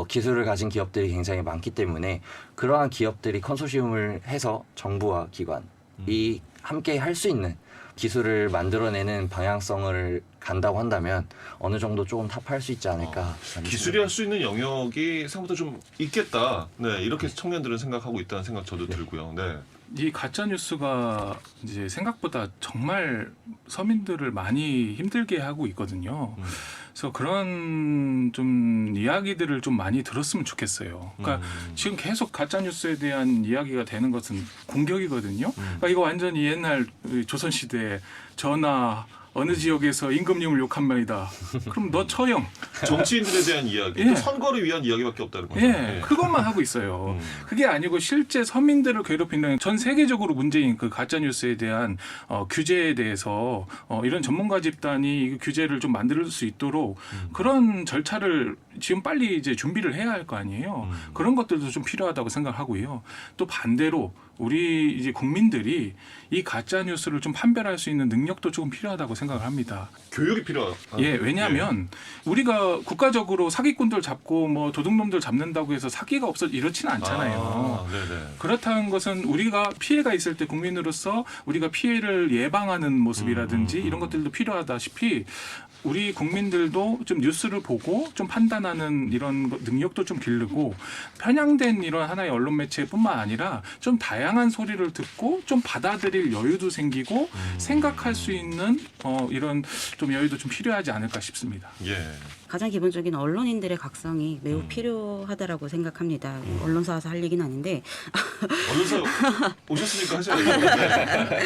기술을 가진 기업들이 굉장히 많기 때문에 그러한 기업들이 컨소시엄을 해서 정부와 기관이 함께 할 수 있는 기술을 만들어내는 방향성을 간다고 한다면 어느 정도 조금 타파할 수 있지 않을까. 기술이 할 수 있는 영역이 생각보다 좀 있겠다. 네, 이렇게 청년들은 생각하고 있다는 생각 저도 들고요. 네. 이 가짜 뉴스가 이제 생각보다 정말 서민들을 많이 힘들게 하고 있거든요. 그래서 그런 좀 이야기들을 좀 많이 들었으면 좋겠어요. 그러니까 지금 계속 가짜 뉴스에 대한 이야기가 되는 것은 공격이거든요. 그러니까 이거 완전히 옛날 조선 시대 전하 어느 지역에서 임금님을 욕한 말이다. 그럼 너 처형. 정치인들에 대한 이야기, 예. 또 선거를 위한 이야기밖에 없다는 거죠. 예, 그것만 하고 있어요. 그게 아니고 실제 서민들을 괴롭히는 전 세계적으로 문제인 그 가짜 뉴스에 대한 규제에 대해서 이런 전문가 집단이 이 규제를 좀 만들 수 있도록 그런 절차를 지금 빨리 이제 준비를 해야 할 거 아니에요. 그런 것들도 좀 필요하다고 생각하고요. 또 반대로 우리 이제 국민들이 이 가짜 뉴스를 좀 판별할 수 있는 능력도 조금 필요하다고 생각을 합니다. 교육이 필요하다. 예, 왜냐하면 우리가 국가적으로 사기꾼들 잡고 뭐 도둑놈들 잡는다고 해서 사기가 없어 이렇지는 않잖아요. 네네. 그렇다는 것은 우리가 피해가 있을 때 국민으로서 우리가 피해를 예방하는 모습이라든지 이런 것들도 필요하다시피 우리 국민들도 좀 뉴스를 보고 좀 판단하는 이런 능력도 좀 기르고 편향된 이런 하나의 언론 매체뿐만 아니라 좀 다양한 소리를 듣고 좀 받아들일 여유도 생기고 생각할 수 있는 이런 좀 여유도 좀 필요하지 않을까 싶습니다. 예. 가장 기본적인 언론인들의 각성이 매우 필요하다라고 생각합니다. 언론사에서 할 얘기는 아닌데 언론사 오셨으니까 하셔야죠.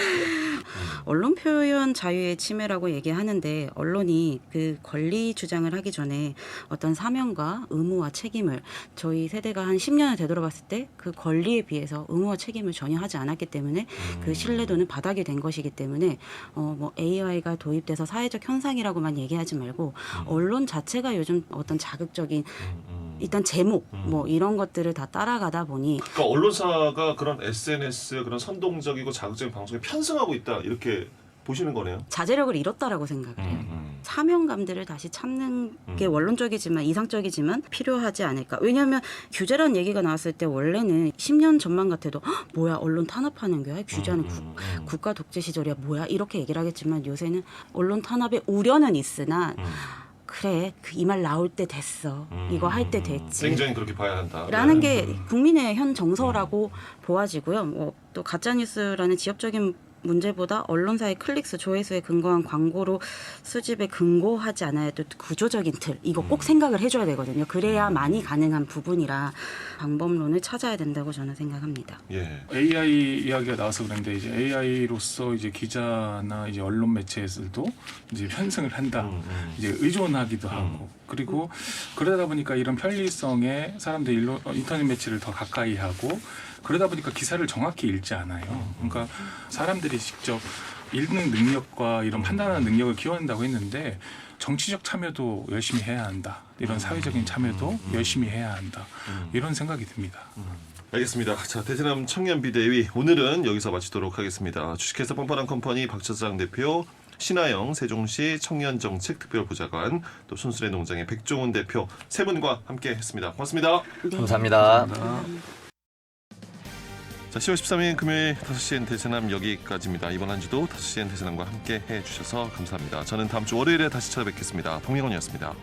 언론 표현 자유의 침해라고 얘기하는데 언론이 그 권리 주장을 하기 전에 어떤 사명과 의무와 책임을 저희 세대가 한 10년을 되돌아봤을 때 그 권리에 비해서 의무와 책임을 전혀 하지 않았기 때문에 그 신뢰도는 바닥이 된 것이기 때문에 뭐 AI가 도입돼서 사회적 현상이라고만 얘기하지 말고 언론 자체가 요즘 어떤 자극적인 일단 제목 뭐 이런 것들을 다 따라가다 보니 그러니까 언론사가 그런 SNS 그런 선동적이고 자극적인 방송에 편승하고 있다 이렇게 보시는 거네요. 자제력을 잃었다라고 생각을 해요. 사명감들을 다시 찾는 게 원론적이지만 이상적이지만 필요하지 않을까. 왜냐하면 규제라는 얘기가 나왔을 때 원래는 10년 전만 같아도 뭐야 언론 탄압하는 거야? 규제하는 국가 독재 시절이야 뭐야? 이렇게 얘기를 하겠지만 요새는 언론 탄압의 우려는 있으나 그래 이 말 나올 때 됐어. 이거 할 때 됐지. 굉장히 그렇게 봐야 한다. 라는 게 국민의 현 정서라고 보아지고요. 뭐 또 가짜뉴스라는 지역적인 문제보다 언론사의 클릭수, 조회수에 근거한 광고로 수집에 근거하지 않아야 또 구조적인 틀 이거 꼭 생각을 해줘야 되거든요. 그래야만이 가능한 부분이라 방법론을 찾아야 된다고 저는 생각합니다. 예. AI 이야기가 나와서 그런데 이제 AI로서 이제 기자나 이제 언론 매체에서도 이제 편승을 한다, 이제 의존하기도 하고 그리고 그러다 보니까 이런 편리성에 사람들이 인터넷 매체를 더 가까이 하고. 그러다 보니까 기사를 정확히 읽지 않아요. 그러니까 사람들이 직접 읽는 능력과 이런 판단하는 능력을 키워낸다고 했는데 정치적 참여도 열심히 해야 한다. 이런 사회적인 참여도 열심히 해야 한다. 이런 생각이 듭니다. 알겠습니다. 자, 대세남 청년 비대위 오늘은 여기서 마치도록 하겠습니다. 주식회사 뻔뻔한 컴퍼니 박차장 대표, 신하영 세종시 청년정책특별보좌관, 또 순수의 농장의 백종훈 대표 세 분과 함께했습니다. 고맙습니다. 네. 감사합니다. 자, 10월 13일 금요일 5시엔 대세남 여기까지입니다. 이번 한 주도 5시엔 대세남과 함께 해주셔서 감사합니다. 저는 다음 주 월요일에 다시 찾아뵙겠습니다. 박명원이었습니다.